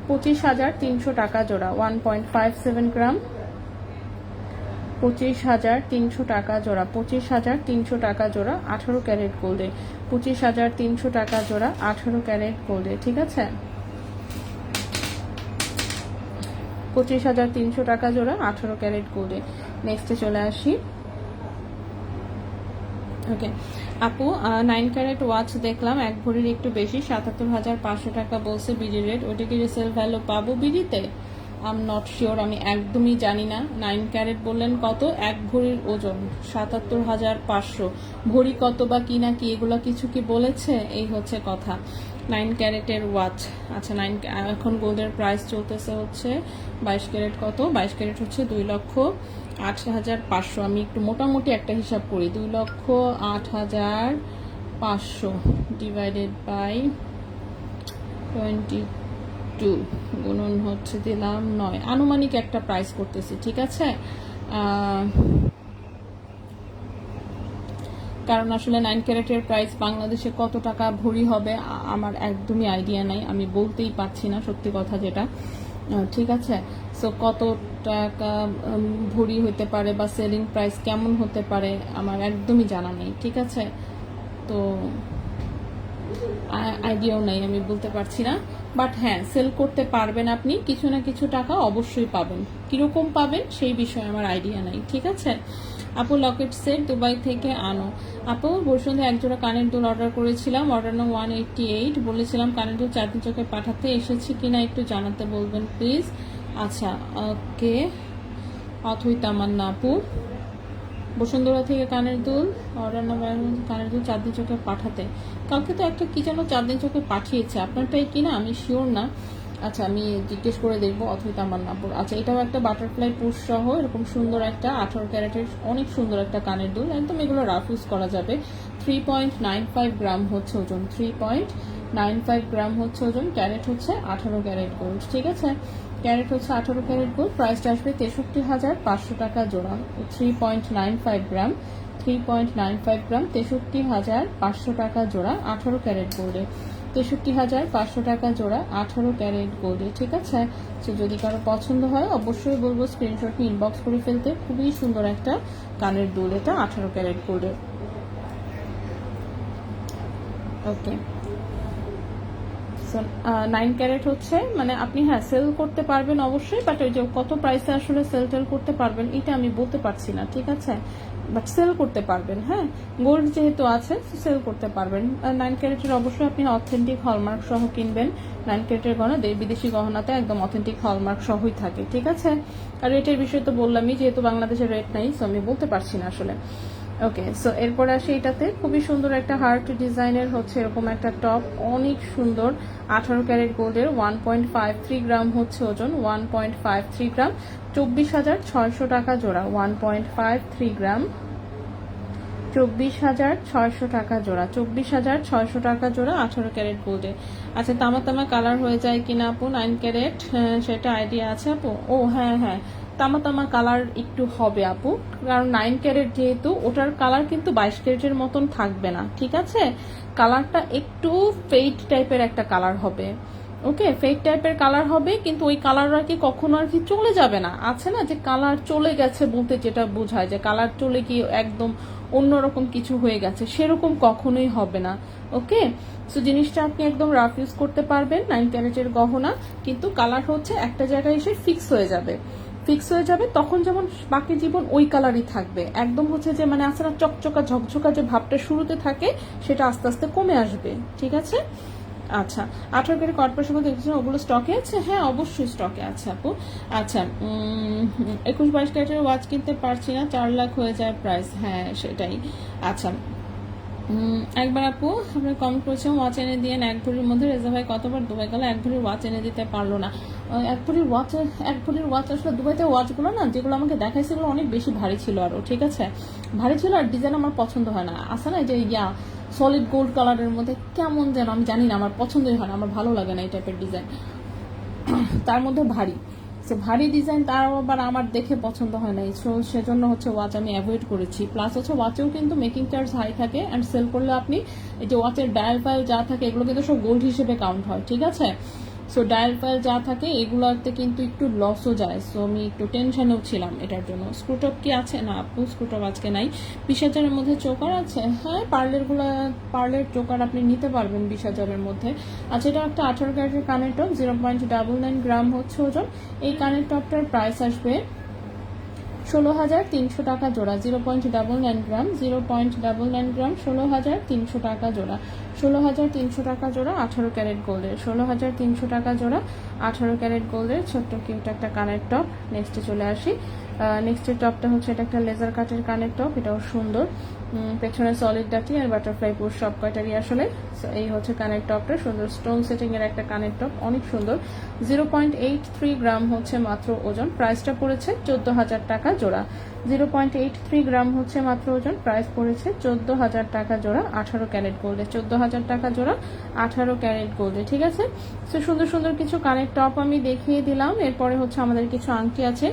25,300 টাকা জোড়া। 1.57 গ্রাম 25,300 টাকা জোড়া। 25,300 টাকা জোড়া 18 ক্যারেট গোল্ডে। 25,300 টাকা জোড়া 18 ক্যারেট গোল্ডে, ঠিক আছে? 25,300 টাকা জোড়া 18 ক্যারেট গোল্ডে। নেক্সটে চলে আসি। ওকে আপু, 9 ক্যারেট ওয়াচ দেখলাম, এক ভরির একটু বেশি, 77,500 টাকা বলছে বিডি রেট। ওটা কি রিসেল ভ্যালু পাবো বিডিতে? আই এম নট শিওর, আমি একদমই জানি না। 9 ক্যারেট বললেন কত? এক ভরির ওজন 77,500। ভরি কত বা কি না কি এগুলো কিছু কি বলেছে? এই হচ্ছে কথা। 9 ক্যারেটের ওয়াচ। আচ্ছা, এখন গোল্ডের প্রাইস চলতেছে হচ্ছে 22 ক্যারেট কত? 22 ক্যারেট হচ্ছে 2,08,500। আমি একটু মোটামুটি একটা হিসাব করি। 2,08,500 ডিভাইডেড বাই 22 গুণন হচ্ছে দিলাম 9, আনুমানিক একটা প্রাইস করতেছি, ঠিক আছে? কারণ আসলে 9 ক্যারেটের প্রাইস বাংলাদেশে কত টাকা ভরি হবে আমার একদমই আইডিয়া নাই, আমি বলতেই পারছি না সত্যি কথা যেটা, ঠিক আছে? সো কত টাকা ভরি হতে পারে বা সেলিং প্রাইস কেমন হতে পারে আমার একদমই জানা নেই, ঠিক আছে? তো আইডিয়াও নাই, আমি বলতে পারছি না। বাট হ্যাঁ, সেল করতে পারবেন আপনি, কিছু না কিছু টাকা অবশ্যই পাবেন। কিরকম পাবেন সেই বিষয়ে আমার আইডিয়া নাই, ঠিক আছে? আপু, লকেট সেট দুবাই থেকে আনো। আপু, বসুন্ধরা একজোড়া কানের দুল অর্ডার করেছিলাম, অর্ডার নাম 188, বলেছিলাম কানের দুল চাঁদনি চকে পাঠাতে, এসেছে কিনা একটু জানাতে বলবেন প্লিজ। আচ্ছা, ওকে। অথই তামান্না আপু, বসুন্ধরা থেকে কানের দুল অর্ডার নাম্বার, কানের দুল চাঁদনি চোখে পাঠাতে। কালকে তো একটা কি যেন চাঁদনি চোখে পাঠিয়েছে, আপনারটাই কিনা আমি শিওর না। আচ্ছা আমি জিজ্ঞেস করে দেখবো অথবা আমার নাম্বার। আচ্ছা এটাও একটা বাটারফ্লাই পুশ সহ এরকম সুন্দর একটা 18 ক্যারেটের অনেক সুন্দর একটা কানের দুল, একদম এগুলো রাফ ইউজ করা যাবে। 3.95 গ্রাম হচ্ছে ওজন, 3.95 গ্রাম হচ্ছে ওজন, ক্যারেট হচ্ছে 18 ক্যারেট গোল্ড। ঠিক আছে, ক্যারেট হচ্ছে 18 ক্যারেট গোল্ড, প্রাইসটা আসবে 63,500 টাকা জোড়া। 3.95 গ্রাম, 3.95 গ্রাম, 63,500 টাকা জোড়া 18 ক্যারেট গোল্ডে। 63,500 টাকা জোড়া 18 ক্যারেট গোল্ডে। ঠিক আছে, তো যদি কারো পছন্দ হয় অবশ্যই বলবো স্ক্রিনশট নিয়ে ইনবক্স করে ফেলতে। খুবই সুন্দর একটা কানের দুল, এটা 18 ক্যারেট গোল্ডের। ওকে, 9 ক্যারেট হচ্ছে মানে আপনি হ্যাঁ সেল করতে পারবেন অবশ্যই, বাট ওই যে কত প্রাইসে আসলে সেল টেল করতে পারবেন এটা আমি বলতে পারছি না। ঠিক আছে, বাট সেল করতে পারবেন, হ্যাঁ গোল্ড যেহেতু আছে সেল করতে পারবেন। 9 ক্যারেটের অবশ্যই আপনি অথেন্টিক হলমার্ক সহ কিনবেন। 9 ক্যারেটের গহনা বিদেশি গহনাতে একদম অথেন্টিক হলমার্ক সহই থাকে। ঠিক আছে, আর রেটের বিষয় তো বললামই, যেহেতু বাংলাদেশের রেট নাই সো আমি বলতে পারছি না আসলে। ওকে, সো এরপরে আসি এটাতে খুবই সুন্দর একটা হার্ট ডিজাইনের হচ্ছে এরকম একটা টপ, অনেক সুন্দর 18 ক্যারেট গোল্ডের, 1.53 গ্রাম হচ্ছে ওজন, 1.53 গ্রাম, 24,600 টাকা জোড়া। 1.53 গ্রাম, 24,600 টাকা জোড়া, 24,600 টাকা জোড়া 18 ক্যারেট গোল্ডে। আচ্ছা তামা তামা কালার হয়ে যায় কিনা আপু 9 ক্যারেট, সেটা আইডিয়া আছে আপু? ও হ্যাঁ হ্যাঁ, তামা তামা কালার একটু হবে আপু, কারণ 9 ক্যারেট যেহেতু ওটার কালার কিন্তু 22 ক্যারেটের মতন থাকবে না। ঠিক আছে, কালারটা একটু ফেড টাইপের একটা কালার হবে। ওকে, ফেড টাইপের কালার হবে, কিন্তু ওই কালার আর কি কখনো আর কি চলে যাবে না। আছে না যে কালার চলে গেছে বলতে যেটা বোঝায় যে কালার চলে গিয়ে একদম অন্যরকম কিছু হয়ে গেছে, সেরকম কখনোই হবে না। ওকে, সো জিনিসটা আপনি একদম রাফ ইউজ করতে পারবেন। 9 ক্যারেটের গহনা, কিন্তু কালার হচ্ছে একটা জায়গায় এসে ফিক্স হয়ে যাবে, ফিক্স হয়ে যাবে, তখন যেমন বাকি জীবন ওই কালারই থাকবে। একদম হচ্ছে যে মানে আছে না চকচকা ঝকঝকা যে ভাবটা শুরুতে থাকে সেটা আস্তে আস্তে কমে আসবে। ঠিক আছে, আচ্ছা 18 ক্যারেট কর্পোরেশন দেখেছেন ওগুলো স্টকে আছে? হ্যাঁ অবশ্যই স্টকে আছে আপু। আচ্ছা 21-22 ক্যারেটের ওয়াচ কিনতে পারছি না, 4 লাখ হয়ে যায় প্রাইস। হ্যাঁ সেটাই। আচ্ছা একবার আপু আপনার কমেন্ট করেছিলাম ওয়াচ এনে দিয়ে 1 ভরির মধ্যে, রেজা ভাই কতবার দুবাই গেল 1 ভরির ওয়াচ এনে দিতে পারলো না। 1 ভরির ওয়াচ আসলে দুবাইতে ওয়াচগুলো না যেগুলো আমাকে দেখায় সেগুলো অনেক বেশি ভারী ছিল আরো। ঠিক আছে, ভারী ছিল আর ডিজাইন আমার পছন্দ হয় না। আসে না যে সলিড গোল্ড কালারের মধ্যে কেমন যেন আমি জানি না, আমার পছন্দই হয় না, আমার ভালো লাগে না এই টাইপের ডিজাইন, তার মধ্যে ভারী। সো ভারী ডিজাইন তার আবার আমার দেখে পছন্দ হয় না, সো সেজন্য হচ্ছে ওয়াচ আমি অ্যাভয়েড করেছি। প্লাস হচ্ছে ওয়াচেও কিন্তু মেকিং চার্জ হাই থাকে, অ্যান্ড সেল করলে আপনি এই যে ওয়াচের ডায়াল ফাইল যা থাকে এগুলো কিন্তু সব গোল্ড হিসেবে কাউন্ট হয়। ঠিক আছে, সো ডায়াল ফাইল যা থাকে এগুলোতে কিন্তু একটু লসও যায়, সো আমি একটু টেনশনেও ছিলাম এটার জন্য। স্ক্রুটপ কি আছে? না আপু স্ক্রুটপ আজকে নাই। 20,000-এর মধ্যে চোকার আছে? হ্যাঁ পার্লের চোকার আপনি নিতে পারবেন 20,000-এর মধ্যে। আচ্ছা এটা একটা 18 ক্যারেটের কানের টপ, 0.99 গ্রাম হচ্ছে ওজন। এই কানের টপটার প্রাইস আসবে 16,300 টাকা জোড়া। 0.99 গ্রাম, 0.99 গ্রাম, 16,300 টাকা জোড়া। 16,300 টাকা জোড়া 18 ক্যারেট গোল্ডের, 16,300 টাকা জোড়া 18 ক্যারেট গোল্ডের ছোট্ট কিউট একটা কানের টপ। নেক্সটে চলে আসি। নেক্সটের টপটা হচ্ছে এটা একটা লেজার কাটের কানের টপ, এটাও সুন্দর। পেছনে সলিড ডাটি আর বাটারফ্লাই পুশ সব কয়টারই আসলে। এই হচ্ছে কানের টপটা, সুন্দর স্টোন সেটিং এর একটা কানের টপ, অনেক সুন্দর। 0.83 গ্রাম হচ্ছে মাত্র ওজন, প্রাইসটা পড়েছে 14,000 টাকা জোড়া। 0.83 গ্রাম হচ্ছে মাত্র ওজন, প্রাইস পড়েছে 14,000 টাকা জোড়া 18 ক্যারেট গোল্ডে। 14,000 টাকা জোড়া 18 ক্যারেট গোল্ডে। ঠিক আছে, তো সুন্দর সুন্দর কিছু কানের টপ আমি দেখিয়ে দিলাম। এরপরে হচ্ছে আমাদের কিছু আংটি আছে।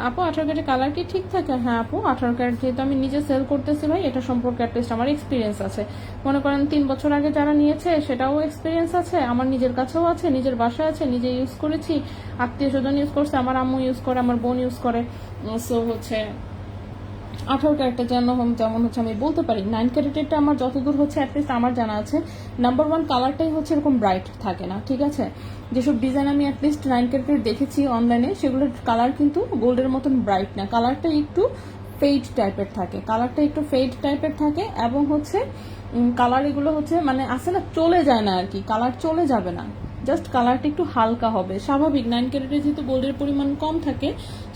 আপু 18 ক্যারেট কালার কি ঠিক থাকে? হ্যাঁ আপু 18 ক্যারেট যেহেতু আমি নিজে সেল করতেছি ভাই, এটা সম্পর্কে অ্যাটলিস্ট আমার এক্সপিরিয়েন্স আছে। মনে করেন 3 বছর আগে যারা নিয়েছে সেটাও এক্সপিরিয়েন্স আছে, আমার নিজের কাছেও আছে, নিজের বাসায় আছে, নিজে ইউজ করেছি, আত্মীয় স্বজন ইউজ করছে, আমার আম্মু ইউজ করে, আমার বোন ইউজ করে। সো হচ্ছে 18 ক্যারেটের যেমন হচ্ছে আমি বলতে পারি 9 ক্যারেটেরটা আমার যতদূর হচ্ছে অ্যাটলিস্ট আমার জানা আছে, নাম্বার 1 কালারটাই হচ্ছে এরকম ব্রাইট থাকে না। ঠিক আছে, যেসব ডিজাইন আমি অ্যাটলিস্ট 9 ক্যারেটের দেখেছি অনলাইনে সেগুলোর কালার কিন্তু গোল্ডের মতন ব্রাইট না, কালারটা একটু ফেড টাইপের থাকে, কালারটা একটু ফেড টাইপের থাকে, এবং হচ্ছে কালার এগুলো হচ্ছে মানে আসে না চলে যায় না আর কি, কালার চলে যাবে না, জাস্ট কালারটা একটু হালকা হবে, স্বাভাবিক। 9 ক্যারেটে যেহেতু গোল্ডের পরিমাণ কম থাকে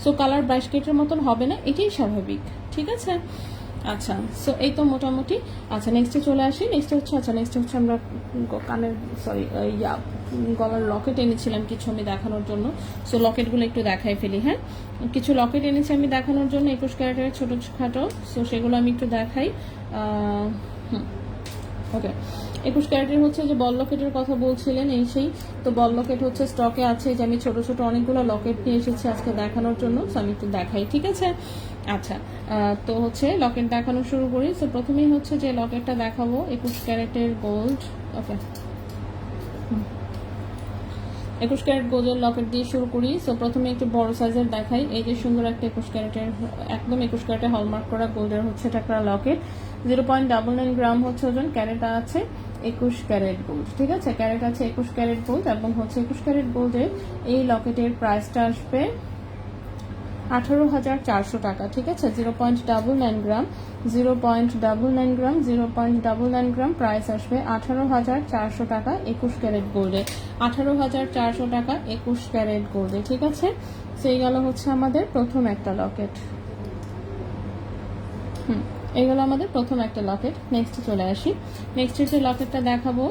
সো কালার 22 ক্যারেটের মতন হবে না, এটাই স্বাভাবিক। ঠিক আছে, আচ্ছা, সো এই তো মোটামুটি। আচ্ছা নেক্সটে চলে আসি। নেক্সট হচ্ছে আমরা কানের গলার লকেট এনেছিলাম কিছু আমি দেখানোর জন্য। সো লকেটগুলো একটু দেখাই ফেলি। হ্যাঁ, কিছু লকেট এনেছি আমি দেখানোর জন্য 21 ক্যারেটের ছোটোখাটো। সো সেগুলো আমি একটু দেখাই। ওকে, 21 ক্যারেটের হচ্ছে যে বল লকেটের কথা বলছিলেন, এই সেই তো বল লকেট হচ্ছে স্টকে আছে। যে আমি ছোট ছোট অনেকগুলো লকেট নিয়ে এসেছি আজকে দেখানোর জন্য। সো আমি একটু দেখাই, ঠিক আছে? আচ্ছা, তো হচ্ছে লকেট দেখানো শুরু করি। সো প্রথমেই হচ্ছে যে লকেটটা দেখাবো 21 ক্যারেটের গোল্ড। ওকে, 21 ক্যারেট গোল্ডের লকেট দিয়ে শুরু করি। সো প্রথমে একটু বড় সাইজের দেখাই। এই যে সুন্দর একটা 21 ক্যারেটের, একদম 21 ক্যারেটে হলমার্ক করা গোল্ডের হচ্ছে এটা একটা লকেট। 0.99 গ্রাম হচ্ছে ওজন। ক্যারেট আছে 21 ক্যারেট গোল্ড, ঠিক আছে? ক্যারেট আছে 21 ক্যারেট গোল্ড এবং হচ্ছে 21 ক্যারেট গোল্ডের এই লকেটের প্রাইসটা আসবে 18,400 টাকা, ঠিক আছে? 0.99 গ্রাম, 0.99 গ্রাম, 0.99 গ্রাম প্রাইস আসবে 18,400 টাকা 21 ক্যারেট গোল্ডে। 18,400 টাকা 21 ক্যারেট গোল্ডে, ঠিক আছে? সেই গেল হচ্ছে আমাদের প্রথম একটা লকেট। এইগুলো আমাদের প্রথম একটা লকেট। নেক্সটে চলে আসি। নেক্সটের যে লকেটটা দেখাবো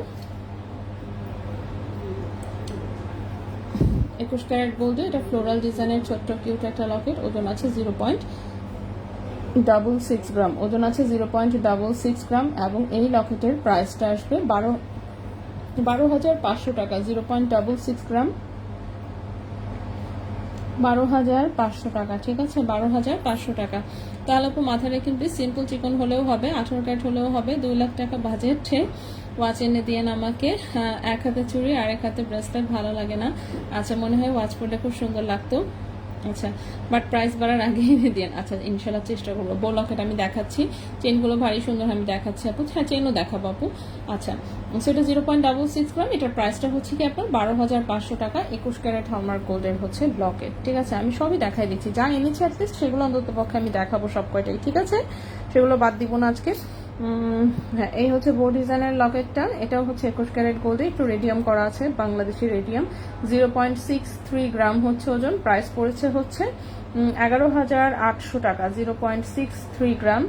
21 ক্যারেট গোল্ডে, এটা ফ্লোরাল ডিজাইনের ছোট্ট কিউট একটা লকেট। ওজন আছে 0.66 গ্রাম, ওজন আছে 0.66 গ্রাম এবং এই লকেটের প্রাইসটা আসবে 12,500 টাকা। 0.66 গ্রাম, 12,500 টাকা, ঠিক আছে? 12,500 টাকা। তাহলে আপু মাথায় রেখে প্লিজ, সিম্পল চিকন হলেও হবে, 18 ক্যারেট হলেও হবে। 2 লাখ টাকা বাজেট, ওয়াচ এনে দিয়েন আমাকে। এক হাতে চুড়ি আর এক হাতে ব্রেসলেট ভালো লাগে না। আচ্ছা, মনে হয় ওয়াচ পরলে খুব সুন্দর লাগতো। আচ্ছা, বাট প্রাইস বাড়ার আগে এনে দিন। আচ্ছা, ইনশাল্লাহ চেষ্টা করবো। বো লকেট আমি দেখাচ্ছি, চেনগুলো ভারী সুন্দর আমি দেখাচ্ছি আপু। হ্যাঁ, চেনও দেখাবো আপু। আচ্ছা, সেটা 0.66 গ্রাম। এটার প্রাইসটা হচ্ছে কি আপনার 12,500 টাকা। 21 ক্যারেট হলমার্ক গোল্ডের হচ্ছে লকেট, ঠিক আছে? আমি সবই দেখাই দিচ্ছি, যা এনেছি অ্যাটলিস্ট সেগুলো অন্তত পক্ষে আমি দেখাবো সব কয়টাই, ঠিক আছে? সেগুলো বাদ দিব না আজকে। হ্যাঁ, এই হচ্ছে বো ডিজাইনের লকেটটা। এটাও হচ্ছে 21 ক্যারেট গোল্ডে, একটু রেডিয়াম করা আছে, বাংলাদেশি রেডিয়াম। 0.63 গ্রাম হচ্ছে ওজন। প্রাইস পড়েছে হচ্ছে 11,800 টাকা। 0.63 গ্রাম,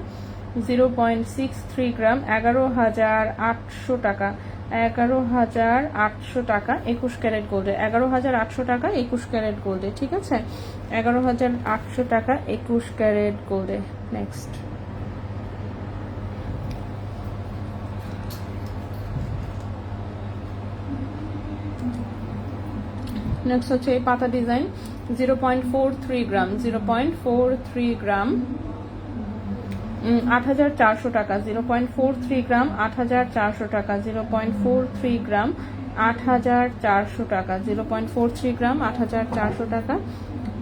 0.63 গ্রাম, 11,800 টাকা। 11,800 টাকা 21 ক্যারেট গোল্ডে। 11,800 টাকা 21 ক্যারেট গোল্ডে, ঠিক আছে? 11,800 টাকা 21 ক্যারেট গোল্ডে। নেক্সট নেক্সট হচ্ছে এই পাতা ডিজাইন। 0.43 গ্রাম, 0.43 গ্রাম, 8,400 টাকা। 0.43 গ্রাম, 8,400 টাকা। 0.43 গ্রাম, 8,400 টাকা। 0.43 গ্রাম, 8,400 টাকা।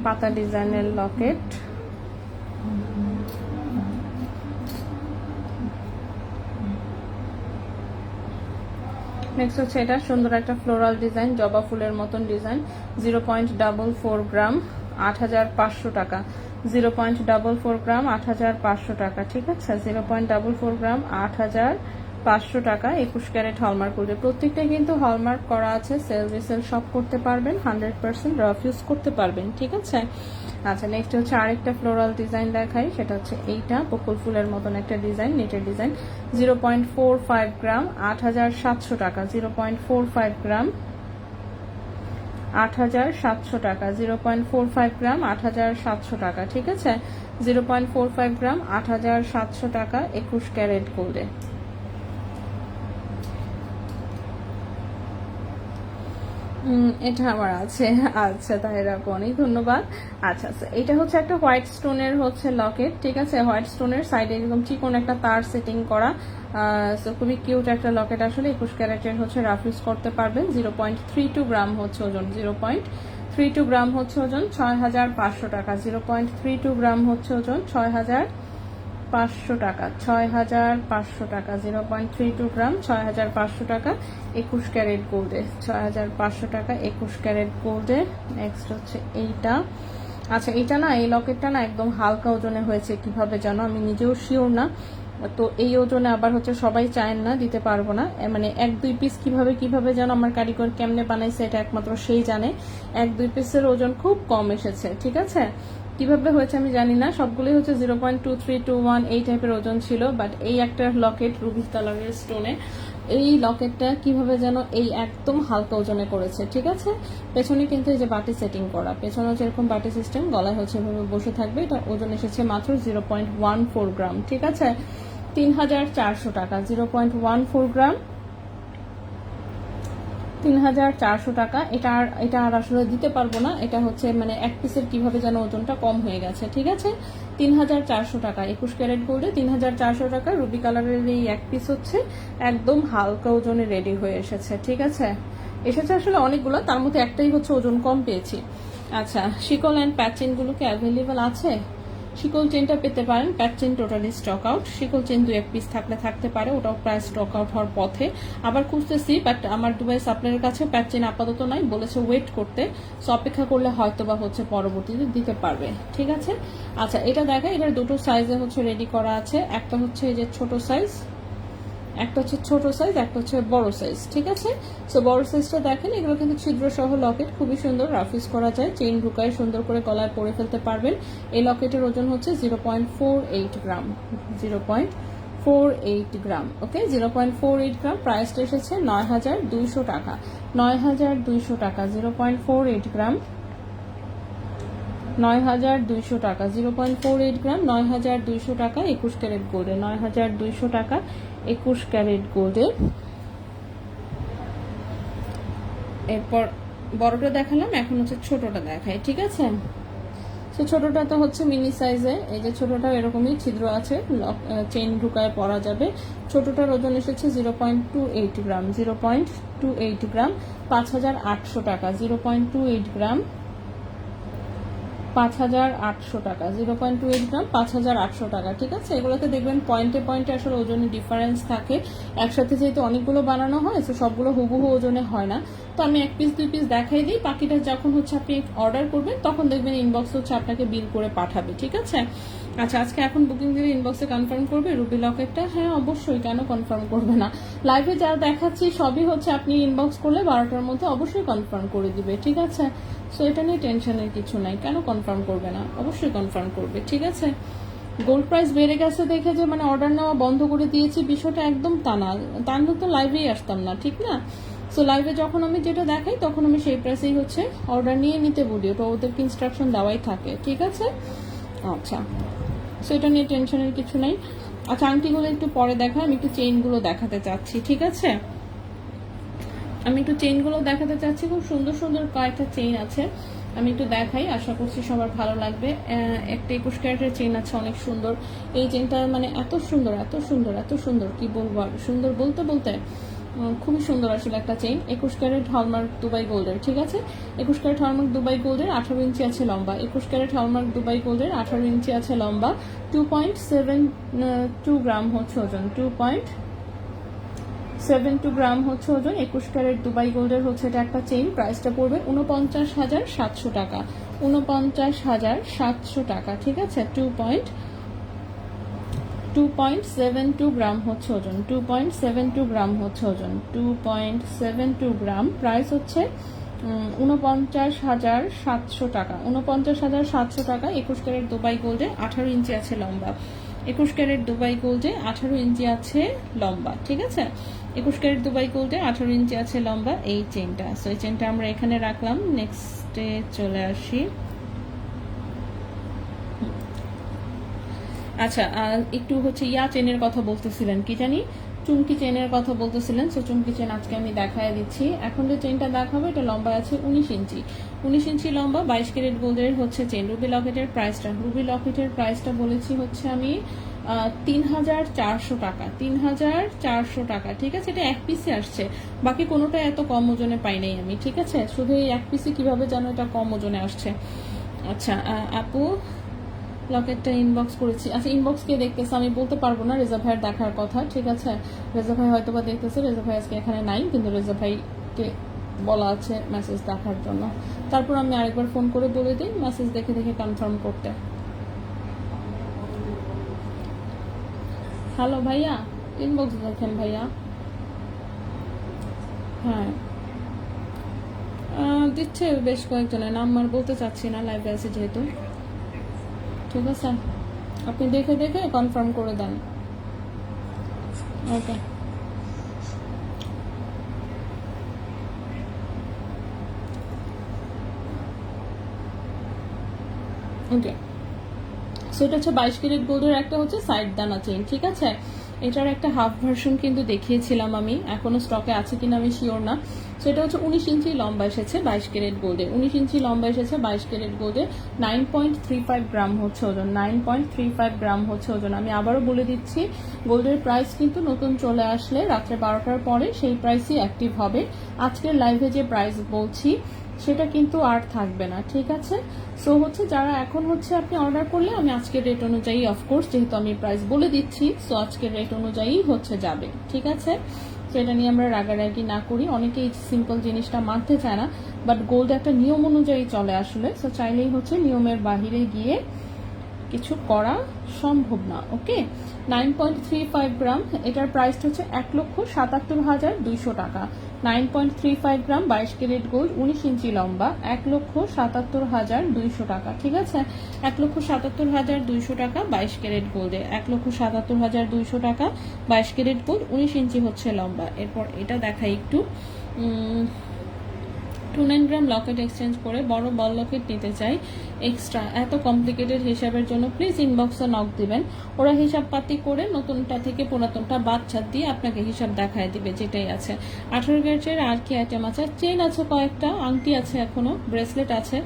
পাতা ডিজাইনের লকেট। নেক্সট হচ্ছে এটা সুন্দর একটা ফ্লোরাল ডিজাইন, জবা ফুলের মতন ডিজাইন। 0.44 গ্রাম, 8,500 টাকা। 0.44 গ্রাম, 8,500 টাকা, ঠিক আছে? 0.44 গ্রাম, 8,500 টাকা 21 ক্যারেট হলমার্ক গোল্ডে। প্রত্যেকটা কিন্তু হলমার্ক করা আছে, সেল রিসেল সব করতে পারবেন, 100% রাফ ইউজ করতে পারবেন, ঠিক আছে? আচ্ছা, নেক্সট হচ্ছে আরেকটা ফ্লোরাল ডিজাইন দেখাই। সেটা হচ্ছে এইটা বকুল ফুলের মতন একটা ডিজাইন, নেটের ডিজাইন। 0.45 গ্রাম, 8,700 টাকা। 0.45 গ্রাম, 8,700 টাকা। 0.45 গ্রাম, 8,700 টাকা, ঠিক আছে? 0.45 গ্রাম, 8,700 টাকা 21 ক্যারেট গোল্ডে। এটা আমার আছে। আচ্ছা, তাহেরা আপু অনেক ধন্যবাদ। আচ্ছা আচ্ছা, এটা হচ্ছে একটা হোয়াইট স্টোনের হচ্ছে লকেট, ঠিক আছে? হোয়াইট স্টোনের সাইডে এরকম চিকন একটা তার সেটিং করা। সো খুবই কিউট একটা লকেট আসলে। 21 ক্যারেটের হচ্ছে রাফ ইউজ করতে পারবেন। 0.32 গ্রাম হচ্ছে ওজন। 0.32 গ্রাম হচ্ছে ওজন, 6,500 টাকা। 0.32 গ্রাম হচ্ছে ওজন, 6,500 টাকা। 6,500 টাকা। 0.32 গ্রাম, 6,500 টাকা 21 ক্যারেট গোল্ডে। 6,500 টাকা 21 ক্যারেট গোল্ডে। নেক্সট হচ্ছে এইটা। আচ্ছা, এইটা না, এই লকেটটা না একদম হালকা ওজনে হয়েছে, কিভাবে জানো আমি নিজেও শিওর না। তো এই ওজনে আবার হচ্ছে সবাই চায় না, দিতে পারবো না। মানে 1-2 পিস কিভাবে যেন আমার কারিগর কেমনে বানাইছে এটা একমাত্র সেই জানে। 1-2 পিসের ওজন খুব কম এসেছে, ঠিক আছে? কিভাবে হয়েছে আমি জানি না, সবগুলোই হচ্ছে 0.2321 এই টাইপের ওজন ছিল, বাট এই একটা লকেট রুবি কালারের স্টোনে, এই লকেটটা কিভাবে যেন এই একদম হালকা ওজনে করেছে, ঠিক আছে। পেছনে কিন্তু এই যে বাটি সেটিং করা, পেছনে হচ্ছে এরকম বাটি সিস্টেম, গলায় হচ্ছে এভাবে বসে থাকবে। এটা ওজন এসেছে মাত্র 0.14 গ্রাম, ঠিক আছে, 3400 টাকা। 0.14 গ্রাম, 3400 টাকা। এটা আর আসলে দিতে পারবো না, এটা হচ্ছে মানে এক পিসের কিভাবে যেন ওজনটা কম হয়ে গেছে, ঠিক আছে। 3400 টাকা 21 ক্যারেট গোল্ডে 3400 টাকা রুবি কালারের এই এক পিস হচ্ছে একদম হালকা ওজনে রেডি হয়ে এসেছে, ঠিক আছে। এসেছে আসলে অনেকগুলো, তার মধ্যে একটাই হচ্ছে ওজন কম পেয়েছি। আচ্ছা, শিকল অ্যান্ড প্যাচ চেনগুলো কি অ্যাভেলেবেল আছে? শিকল চেনটা পেতে পারেন, প্যাচ চেন টোটালি স্টক আউট। শিকল চেন 2-1 পিস থাকতে পারে, ওটাও প্রায় স্টক আউট হওয়ার পথে। আবার খুঁজতেছি, বাট আমার দুবাই সাপ্লাইয়ের কাছে প্যাচ চেন আপাতত নাই, বলেছে ওয়েট করতে, সো অপেক্ষা করলে হয়তো বা হচ্ছে পরবর্তীতে দিতে পারবে, ঠিক আছে। আচ্ছা, এটা দেখা, এটার দুটো সাইজে হচ্ছে রেডি করা আছে, একটা হচ্ছে এই যে ছোট সাইজ, একটা হচ্ছে ছোট সাইজ, একটা হচ্ছে বড় সাইজ, ঠিক আছে। সো বড় সাইজটা দেখেন, এগুলো কিন্তু ছিদ্র সহ লকেট, খুবই সুন্দর, রাফিস করা যায়, চেইন ঢুকায় সুন্দর করে গলায় পরে ফেলতে পারবেন। এই লকেটের ওজন হচ্ছে 0.48 গ্রাম, 0.48 গ্রাম, ওকে, 0.48 গ্রাম। প্রাইসটা এসেছে 9200 টাকা, 9200 টাকা, 0.48 গ্রাম, 9200 টাকা, 0.48 গ্রাম, 9200 টাকা 21 ক্যারেট গোল্ডে, 9200 টাকা 21 ক্যারেট গোল্ডে। এরপর বড়টা দেখালাম, এখন হচ্ছে ছোটটা দেখাই, ঠিক আছে। তো ছোটটা তো হচ্ছে মিনি সাইজে, এই যে ছোটটা এরকমই ছিদ্র আছে, চেইন ঢুকায় পরা যাবে। ছোটটার ওজন এসেছে 0.28 গ্রাম, 0.28 গ্রাম, 5800 টাকা, 0.28 গ্রাম, 5800 টাকা, 0.28 গ্রাম, 5800 টাকা, ঠিক আছে। এগুলোতে দেখবেন পয়েন্টে পয়েন্টে আসলে ওজনের ডিফারেন্স থাকে, একসাথে যেহেতু অনেকগুলো বানানো হয়, তো সবগুলো হুবহু ওজনে হয় না। তো আমি 1 পিস 2 পিস দেখাই দিই, বাকিটা যখন হচ্ছে আপনি অর্ডার করবেন তখন দেখবেন ইনবক্স হচ্ছে আপনাকে বিল করে পাঠাবে, ঠিক আছে। আচ্ছা, আজকে এখন বুকিং দিলে ইনবক্সে কনফার্ম করবে রুবি লকেটটা? হ্যাঁ অবশ্যই, কেন কনফার্ম করবে না। লাইভে যা দেখাচ্ছি সবই হচ্ছে আপনি ইনবক্স করলে 12টার মধ্যে অবশ্যই কনফার্ম করে দিবে, ঠিক আছে। সো এটা নিয়ে টেনশনের কিছু নাই, কেন কনফার্ম করবে না, অবশ্যই কনফার্ম করবে, ঠিক আছে। গোল্ড প্রাইস বেড়ে গেছে দেখে যে মানে অর্ডার নেওয়া বন্ধ করে দিয়েছি, বিষয়টা একদম তা না, তো লাইভেই আসতাম না, ঠিক না। সো লাইভে যখন আমি যেটা দেখাই তখন আমি সেই প্রাইসেই হচ্ছে অর্ডার নিয়ে নিতে বলি, ওটা ওদেরকে ইনস্ট্রাকশন দেওয়াই থাকে, ঠিক আছে। আচ্ছা, সো এটা নিয়ে টেনশনের কিছু নাই। আচ্ছা, আংটিগুলো একটু পরে দেখা, আমি একটু চেইনগুলো দেখাতে চাচ্ছি, ঠিক আছে। আমি একটু চেইনগুলো দেখাতে চাচ্ছি, খুব সুন্দর সুন্দর কয়েকটা চেইন আছে, আমি একটু দেখাই, আশা করছি সবার ভালো লাগবে। একটা 21 ক্যারেটের চেইন আছে, অনেক সুন্দর এই চেইনটা, মানে এত সুন্দর এত সুন্দর এত সুন্দর, কি বলবো আর, সুন্দর বলতে বলতে খুবই সুন্দর আসলে একটা চেইন। 21 ক্যারেট হলমার্ক দুবাই গোল্ডের, ঠিক আছে। 21 ক্যারেট হলমার্ক দুবাই গোল্ডের, 18 ইঞ্চি আছে লম্বা। 21 ক্যারেট হলমার্ক দুবাই গোল্ডের, 18 ইঞ্চি আছে লম্বা, 2.72 গ্রাম হচ্ছে ওজন, 2.72 গ্রাম হচ্ছে ওজন। 21 ক্যারেট দুবাই গোল্ডের হচ্ছে এটা একটা চেইন, প্রাইসটা পড়বে 49,700 টাকা, 49,700 টাকা, ঠিক আছে। 2.72 গ্রাম হচ্ছে ওজন, 2.72 গ্রাম হচ্ছে ওজন, 2.72 গ্রাম, প্রাইস হচ্ছে 49,700 টাকা, 49,700 টাকা। 21 ক্যারেট দুবাই গোল্ডে, 18 ইঞ্চি আছে লম্বা। 21 ক্যারেট দুবাই গোল্ডে 18 ইঞ্চি আছে লম্বা, ঠিক আছে। 21 ক্যারেট দুবাই গোল্ডে 18 ইঞ্চি আছে লম্বা এই চেনটা। সো এই চেনটা আমরা এখানে রাখলাম, নেক্সটে চলে আসি। আচ্ছা, একটু হচ্ছে চেনের কথা বলতেছিলেন, কি জানি চুমকি চেনের কথা বলতেছিলেন। সো চুমকি চেন আজকে আমি দেখায় দিচ্ছি। এখন যে চেনটা দেখাবো এটা লম্বা আছে 19 ইঞ্চি, 19 ইঞ্চি লম্বা, 22 ক্যারেট গোল্ডের হচ্ছে চেন। রুবি লকেটের প্রাইসটা বলেছি হচ্ছে আমি 3,400 টাকা, 3,400 টাকা, ঠিক আছে। এটা এক পিসে আসছে, বাকি কোনোটা এত কম ওজনে পাই নাই আমি, ঠিক আছে। শুধু এই এক পিসে কিভাবে জানো এটা কম ওজনে আসছে। আচ্ছা, আপু লকেটটা ইনবক্স করেছি। আচ্ছা, ইনবক্স কে দেখতেছে আমি বলতে পারবো না, রেজা ভাইয়ের দেখার কথা, ঠিক আছে। রেজা ভাই হয়তো বা দেখতেছে, রেজা ভাই আজকে এখানে নাই, কিন্তু রেজা ভাইকে বলা আছে মেসেজ দেখার জন্য। তারপর আমি আরেকবার ফোন করে বলে দিই মেসেজ দেখে দেখে কনফার্ম করতে। হ্যালো ভাইয়া, ইনবক্স দেখেন ভাইয়া। হ্যাঁ, দিচ্ছে বেশ কয়েকজনের, নাম্বার বলতে চাচ্ছি না, লাইভে আছে যেহেতু। ঠিক আছে, আপনি দেখে দেখে কনফার্ম করে দেন। ওকে, ওকে। সো এটা হচ্ছে 22 ক্যারেট গোল্ডের একটা হচ্ছে সাইড দানা চেইন, ঠিক আছে। এটার একটা হাফ ভার্সন কিন্তু দেখিয়েছিলাম আমি, এখনো স্টকে আছে কিনা আমি শিওর না। সো এটা হচ্ছে 19 ইঞ্চি লম্বা এসেছে 22 ক্যারেট গোল্ডে, 19 ইঞ্চি লম্বা এসেছে 22 ক্যারেট গোল্ডে, 9.35 গ্রাম হচ্ছে ওজন, 9.35 গ্রাম হচ্ছে ওজন। আমি আবারও বলে দিচ্ছি, গোল্ডের প্রাইস কিন্তু নতুন চলে আসলে রাত্রে 12টার পরে সেই প্রাইসই অ্যাক্টিভ হবে। আজকের লাইভে যে প্রাইস বলছি সেটা কিন্তু আর থাকবে না, ঠিক আছে। সো হচ্ছে যারা এখন হচ্ছে আপনি অর্ডার করলে আমি আজকের রেট অনুযায়ী, অফকোর্স যেহেতু আমি প্রাইস বলে দিচ্ছি, সো আজকের রেট অনুযায়ী হচ্ছে যাবে, ঠিক আছে। তো এটা নিয়ে আমরা রাগারাগি না করি, অনেকেই সিম্পল জিনিসটা মানতে চায় না, বাট গোল্ড একটা নিয়ম অনুযায়ী চলে আসলে। সো চাইলেই হচ্ছে নিয়মের বাহিরে গিয়ে কিছু করা সম্ভব না। ওকে, 9.35 গ্রাম, এটার প্রাইস হচ্ছে 1,77,200 টাকা। 9.35 গ্রাম 22 ক্যারেট গোল্ড, 19 ইঞ্চি লম্বা, 1,77,200 টাকা, ঠিক আছে। 1,77,200 টাকা 22 ক্যারেট গোল্ডে, 1,77,200 টাকা 22 ক্যারেট গোল্ড, 19 ইঞ্চি হচ্ছে লম্বা। এরপর এটা দেখাই একটু, 29 গ্রাম লকেট এক্সচেঞ্জ করে বড় বল লকেট নিতে চাই এক্সট্রা। এত কমপ্লিকেটেড হিসাবের জন্য প্লিজ ইনবক্সে নক দিবেন, ওরা হিসাব পাতি করে নতুনটা থেকে পুরাতনটা বাদ ছাদ দিয়ে আপনাকে হিসাব দেখায় দিবে যেটাই আছে। 18 ক্যারেটের আর কি আইটেম আছে, চেইন আছে কয়েকটা, আংটি আছে এখনো, ব্রেসলেট আছে,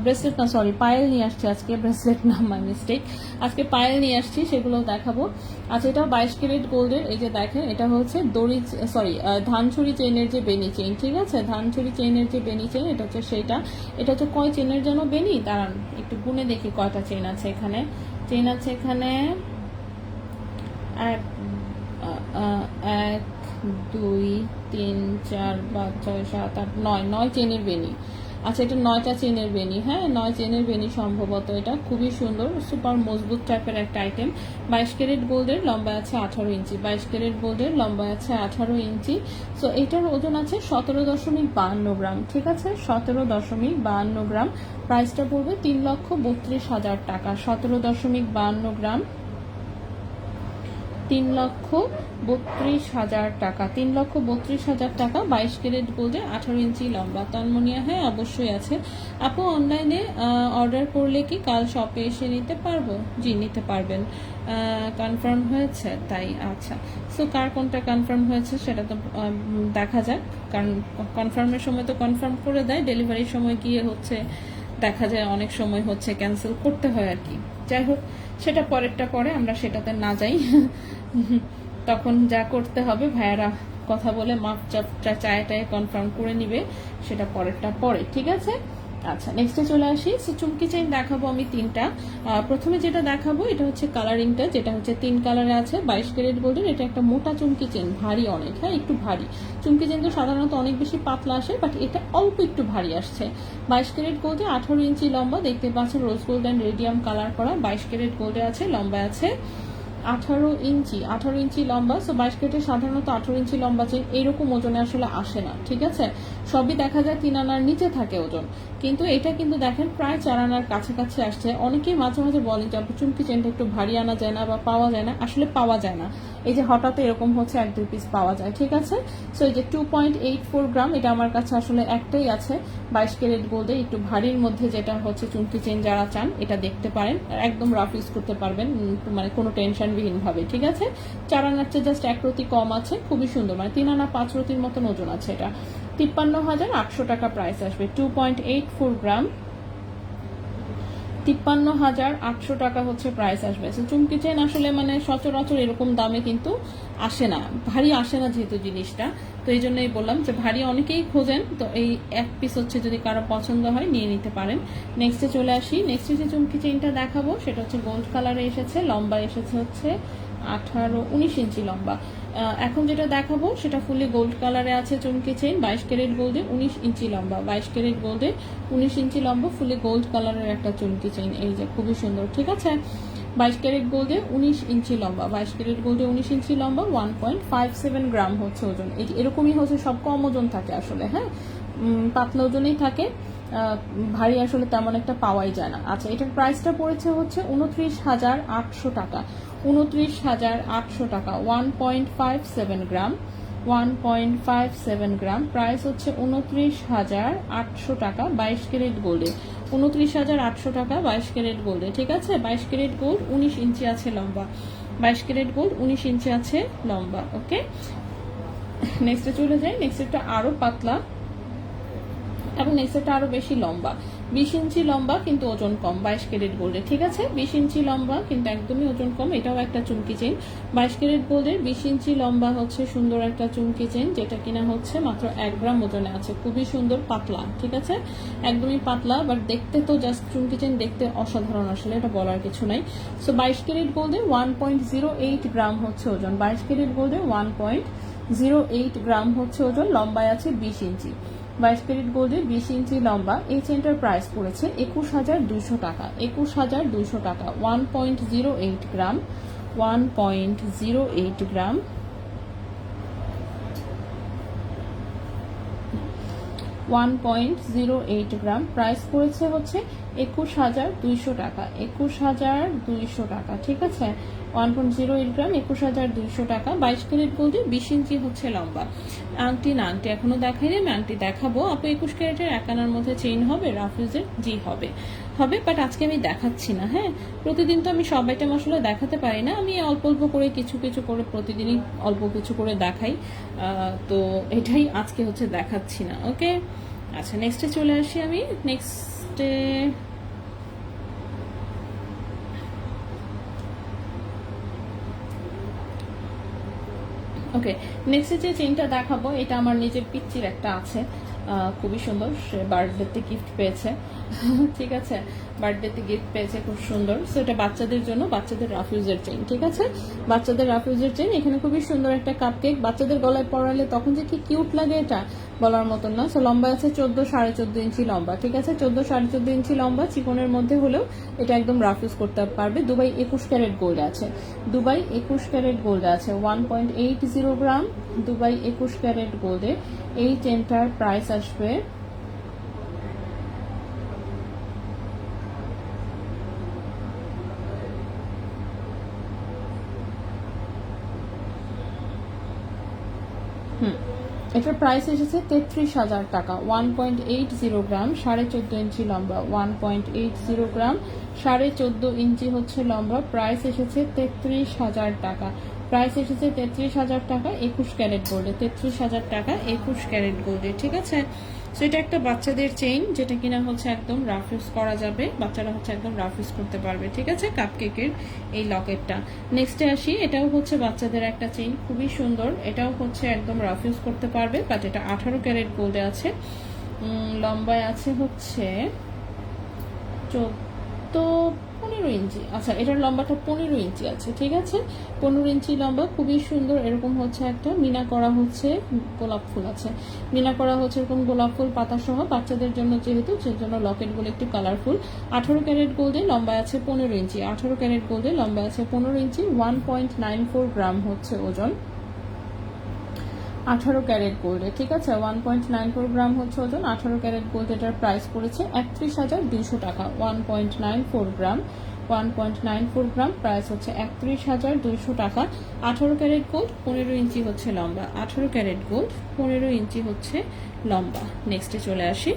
ব্রেসলেট না সরি পায়েল নিয়ে আসছি আজকে, ব্রেসলেট না, মাই মিস্টেক, আজকে পায়েল নিয়ে আসছি, সেগুলো দেখাবো। আচ্ছা, এটাও 22 ক্যারেট গোল্ডের, এই যে দেখেন এটা হচ্ছে দড়ি সরি ধানছড়ি চেইনের যে বেনি চেইন, ঠিক আছে, ধানছড়ি চেইনের যে বেনি চেইন, এটা হচ্ছে সেইটা। এটা হচ্ছে কয় চেইনের যেন বেনি, দাঁড়ান একটু গুনে দেখি কয়টা চেইন আছে এখানে। চেইন আছে এখানে 1 2 3 4 5 6 7 8 9 চেইনের বেনি। আচ্ছা, এটা 9টা চেইনের বেনি, হ্যাঁ 9 চেইনের বেনি সম্ভবত। এটা খুবই সুন্দর, সুপার মজবুত টাইপের একটা আইটেম। 22 ক্যারেট গোল্ডের, লম্বা আছে 18 ইঞ্চি, 22 ক্যারেট গোল্ডের লম্বা আছে 18 ইঞ্চি। সো এটার ওজন আছে 17.52 গ্রাম, ঠিক আছে, 17.52 গ্রাম। প্রাইসটা পড়বে 3,32,000 টাকা, 17.52 গ্রাম, 3,32,000 টাকা, 3,32,000 টাকা 22 ক্যারেট গোল্ডে, 18 ইঞ্চি লম্বা। তন্মনিয়া, হ্যাঁ অবশ্যই আছে আপু। অনলাইনে অর্ডার করলে কি কাল শপে এসে নিতে পারবো? জি, নিতে পারবেন। কনফার্ম হয়েছে তাই? আচ্ছা, সো কার কোনটা কনফার্ম হয়েছে সেটা তো দেখা যাক, কারণ কনফার্মের সময় তো কনফার্ম করে দেয়, ডেলিভারির সময় গিয়ে হচ্ছে দেখা যায় অনেক সময় হচ্ছে ক্যান্সেল করতে হয় আর কি। যাই হোক, সেটা পরেরটা পরে, আমরা সেটাতে না যাই। তখন যা করতে হবে ভাইয়ারা কথা বলে মাপ চাপটা চায়টায় কনফার্ম করে নিবে, সেটা পরেরটা পরে, ঠিক আছে। আচ্ছা, নেক্সটে চলে আসি। সো চুমকি চেইন দেখাবো আমি 3টা। প্রথমে যেটা দেখাবো এটা হচ্ছে কালারিংটা, যেটা হচ্ছে 3 কালারে আছে 22 ক্যারেট গোল্ডের। এটা একটা মোটা চুমকি চেইন, ভারী অনেক, হ্যাঁ একটু ভারী। চুমকি চেইন তো সাধারণত অনেক বেশি পাতলা আসে, বাট এটা অল্প একটু ভারী আসছে। 22 ক্যারেট গোল্ডে, 18 ইঞ্চি লম্বা, দেখতে পাচ্ছেন rose gold and radium colour করা। 22 ক্যারেট গোল্ডে আছে, লম্বা আছে 18 ইঞ্চি, 18 ইঞ্চি লম্বা। সো 22 ক্যারেটের সাধারণত 18 ইঞ্চি লম্বা চেইন এইরকম ওজনে আসলে আসে না, ঠিক আছে। সবই দেখা যায় 3 আনার নিচে থাকে ওজন, কিন্তু এটা কিন্তু দেখেন প্রায় 4 আনার কাছাকাছি আসছে। অনেকেই মাঝে মাঝে বলেন যে চুমকি চেনটা একটু ভারী আনা যায় না বা পাওয়া যায় না, আসলে পাওয়া যায় না। এই যে হঠাৎ এরকম হচ্ছে 1-2 পিস পাওয়া যায়, ঠিক আছে। সো এই যে 2.84 গ্রাম, এটা আমার কাছে আসলে একটাই আছে 22 ক্যারেট গোল্ডে, একটু ভারীর মধ্যে, যেটা হচ্ছে চুমকি চেন যারা চান এটা দেখতে পারেন, একদম রাফ ইউজ করতে পারবেন, মানে কোনো টেনশনবিহীন ভাবে, ঠিক আছে। 4 আনার চেয়ে জাস্ট 1 রতি কম আছে, খুবই সুন্দর, মানে 3 আনা 5 রতির মতন ওজন আছে। এটা 53,800 টাকা প্রাইস আসবে, 2.84 গ্রাম, 53,800 টাকা হচ্ছে প্রাইস আসবে। চুমকি চেন আসলে মানে সচরাচর এরকম দামে কিন্তু আসে না, ভারী আসে না যেহেতু জিনিসটা, তো এই জন্যই বললাম যে ভারী অনেকেই খোঁজেন, তো এই 1 পিস হচ্ছে যদি কারো পছন্দ হয় নিয়ে নিতে পারেন। নেক্সটে চলে আসি। নেক্সটে যে চুমকি চেনটা দেখাবো সেটা হচ্ছে গোল্ড কালারে এসেছে, লম্বা এসেছে হচ্ছে 19 ইঞ্চি লম্বা। এখন যেটা দেখাবো সেটা ফুলি গোল্ড কালারে আছে চুমকি চেইন, 22 ক্যারেট গোল্ডে, 19 ইঞ্চি লম্বা, 22 ক্যারেট গোল্ডে 19 ইঞ্চি লম্বা, ফুলি গোল্ড কালারের একটা চুমকি চেইন, এই যে খুবই সুন্দর, ঠিক আছে। 22 ক্যারেট গোল্ডে 19 ইঞ্চি লম্বা, 22 ক্যারেট গোল্ডে 19 ইঞ্চি লম্বা, 1.57 গ্রাম হচ্ছে ওজন। এরকমই হচ্ছে, সব কম ওজন থাকে আসলে, হ্যাঁ পাতলা ওজনেই থাকে। ভারী আসলে তেমন একটা পাওয়াই যায় না। আচ্ছা, এটার প্রাইসটা পড়েছে হচ্ছে 29,800 টাকা। 29,800 টাকা, 1.57 গ্রাম, 1.57 গ্রাম। প্রাইস হচ্ছে 29,800 টাকা 22 ক্যারেট গোল্ডে। 29,800 টাকা 22 ক্যারেট গোল্ডে, ঠিক আছে। 22 ক্যারেট গোল্ড, 19 ইঞ্চি আছে লম্বা। 22 ক্যারেট গোল্ড, 19 ইঞ্চি আছে লম্বা। ওকে, নেক্সটে চলে যাই। নেক্সটটা আরো পাতলা এবং নেক্সটটা আরো বেশি লম্বা, 20 ইঞ্চি লম্বা কিন্তু ওজন কম, 22 ক্যারেট গোল্ডে, ঠিক আছে। 20 ইঞ্চি লম্বা কিন্তু একদমই ওজন কম। এটাও একটা চুমকি চেইন, 22 ক্যারেট গোল্ডের 20 ইঞ্চি লম্বা হচ্ছে সুন্দর একটা চুমকি চেইন, যেটা কিনা হচ্ছে মাত্র 1 গ্রাম ওজনে আছে। খুবই সুন্দর, পাতলা, ঠিক আছে, একদমই পাতলা। বাট দেখতে তো জাস্ট চুমকি চেইন দেখতে অসাধারণ, আসলে এটা বলার কিছু নাই। সো 22 ক্যারেট গোল্ডে 1.08 গ্রাম হচ্ছে ওজন। 22 ক্যারেট গোল্ডে 1.08 গ্রাম হচ্ছে ওজন। লম্বায় আছে 20 ইঞ্চি। 22 ক্যারেট গোল্ডের 20 ইঞ্চি লম্বা। এই চেনটার প্রাইস পড়েছে 21,200 টাকা। 21,200 টাকা, 1.08 গ্রাম, 1.08 গ্রাম, 1.08 গ্রাম। প্রাইস পড়েছে হচ্ছে 21,200 টাকা। 21,200 টাকা, ঠিক আছে। 1.08 গ্রাম, 21,200 টাকা। 22 ক্যারেট গোল্ডে 20 ইঞ্চি হচ্ছে লম্বা। আংটি না, আংটি এখনো দেখাইনি, আমি আংটি দেখাবো। আপু 21 ক্যারেটের 1 আনার মধ্যে চেইন হবে? রাফিউজের জি হবে, হবে, বাট আজকে আমি দেখাচ্ছি না। হ্যাঁ, প্রতিদিন তো আমি সব আইটেম আসলে দেখাতে পারি না, আমি অল্প অল্প করে কিছু কিছু করে প্রতিদিনই অল্প কিছু করে দেখাই। তো এটাই আজকে হচ্ছে দেখাচ্ছি না। ওকে, আচ্ছা, নেক্সটে চলে আসি আমি। নেক্সটে ওকে, নেক্সট যে চেইনটা দেখাবো এটা আমার নিজের পিচ্চির একটা আছে, খুবই সুন্দর। সে বার্থডেতে গিফট পেয়েছে, ঠিক আছে, বার্থডেতে গিফট পেয়েছে, খুব সুন্দর। সো এটা বাচ্চাদের জন্য, বাচ্চাদের রাফিউজের চেইন, ঠিক আছে, বাচ্চাদের রাফিউজের চেইন। এখানে খুবই সুন্দর একটা কাপকেক, বাচ্চাদের গলায় পরালে তখন যে কি কিউট লাগে এটা বলার মতন না। সো লম্বা আছে 14-14.5 ইঞ্চি লম্বা, ঠিক আছে, 14-14.5 ইঞ্চি লম্বা। চিকনের মধ্যে হলেও এটা একদম রাফিউজ করতে পারবে। দুবাই 21 ক্যারেট গোল্ড আছে, দুবাই 21 ক্যারেট গোল্ড আছে, 1.80 গ্রাম। দুবাই 21 ক্যারেট গোল্ডে এই চেনটার প্রাইস আসবে এটার প্রাইস এসেছে 33,000 টাকা। 1.80 গ্রাম, 14.5 ইঞ্চি লম্বা, 1.80 গ্রাম, 14.5 ইঞ্চি হচ্ছে লম্বা। প্রাইস এসেছে 33,000 টাকা। প্রাইস এসেছে 33,000 টাকা 21 ক্যারেট গোল্ডে। 33,000 টাকা 21 ক্যারেট গোল্ডে, ঠিক আছে। সো এটা একটা বাচ্চাদের চেইন, যেটা কিনা হচ্ছে একদম রাফ ইউজ করা যাবে, বাচ্চারা হচ্ছে একদম রাফ ইউজ করতে পারবে, ঠিক আছে। কাপকেকের এই লকেটটা। নেক্সটে আসি, এটাও হচ্ছে বাচ্চাদের একটা চেইন, খুবই সুন্দর। এটাও হচ্ছে একদম রাফ ইউজ করতে পারবে, বাট এটা 18 ক্যারেট গোল্ডে আছে। লম্বায় আছে হচ্ছে 15 ইঞ্চি। আচ্ছা, এটার লম্বাটা 15 ইঞ্চি আছে, ঠিক আছে, 15 ইঞ্চি লম্বা, খুবই সুন্দর। এরকম হচ্ছে একটা মিনা করা হচ্ছে গোলাপ ফুল আছে, মিনা করা হচ্ছে এরকম গোলাপ ফুল পাতা সহ, বাচ্চাদের জন্য যেহেতু, সেজন্য লকেটগুলো একটু কালারফুল। 18 ক্যারেট গোল্ডে লম্বায় আছে 15 ইঞ্চি। 18 ক্যারেট গোল্ডে লম্বায় আছে 15 ইঞ্চি। 1.94 গ্রাম হচ্ছে ওজন। 18 ক্যারেট গোল্ডে, ঠিক আছে, 1.94 গ্রাম হচ্ছে ওজন। 18 ক্যারেট গোল্ড, এটার প্রাইস পড়েছে 31,200 টাকা। 1.94 গ্রাম, 1.94 গ্রাম, প্রাইস হচ্ছে 31,200 টাকা। 18 ক্যারেট গোল্ড, 15 ইঞ্চি হচ্ছে লম্বা। 18 ক্যারেট গোল্ড, 15 ইঞ্চি হচ্ছে লম্বা। নেক্সটে চলে আসি।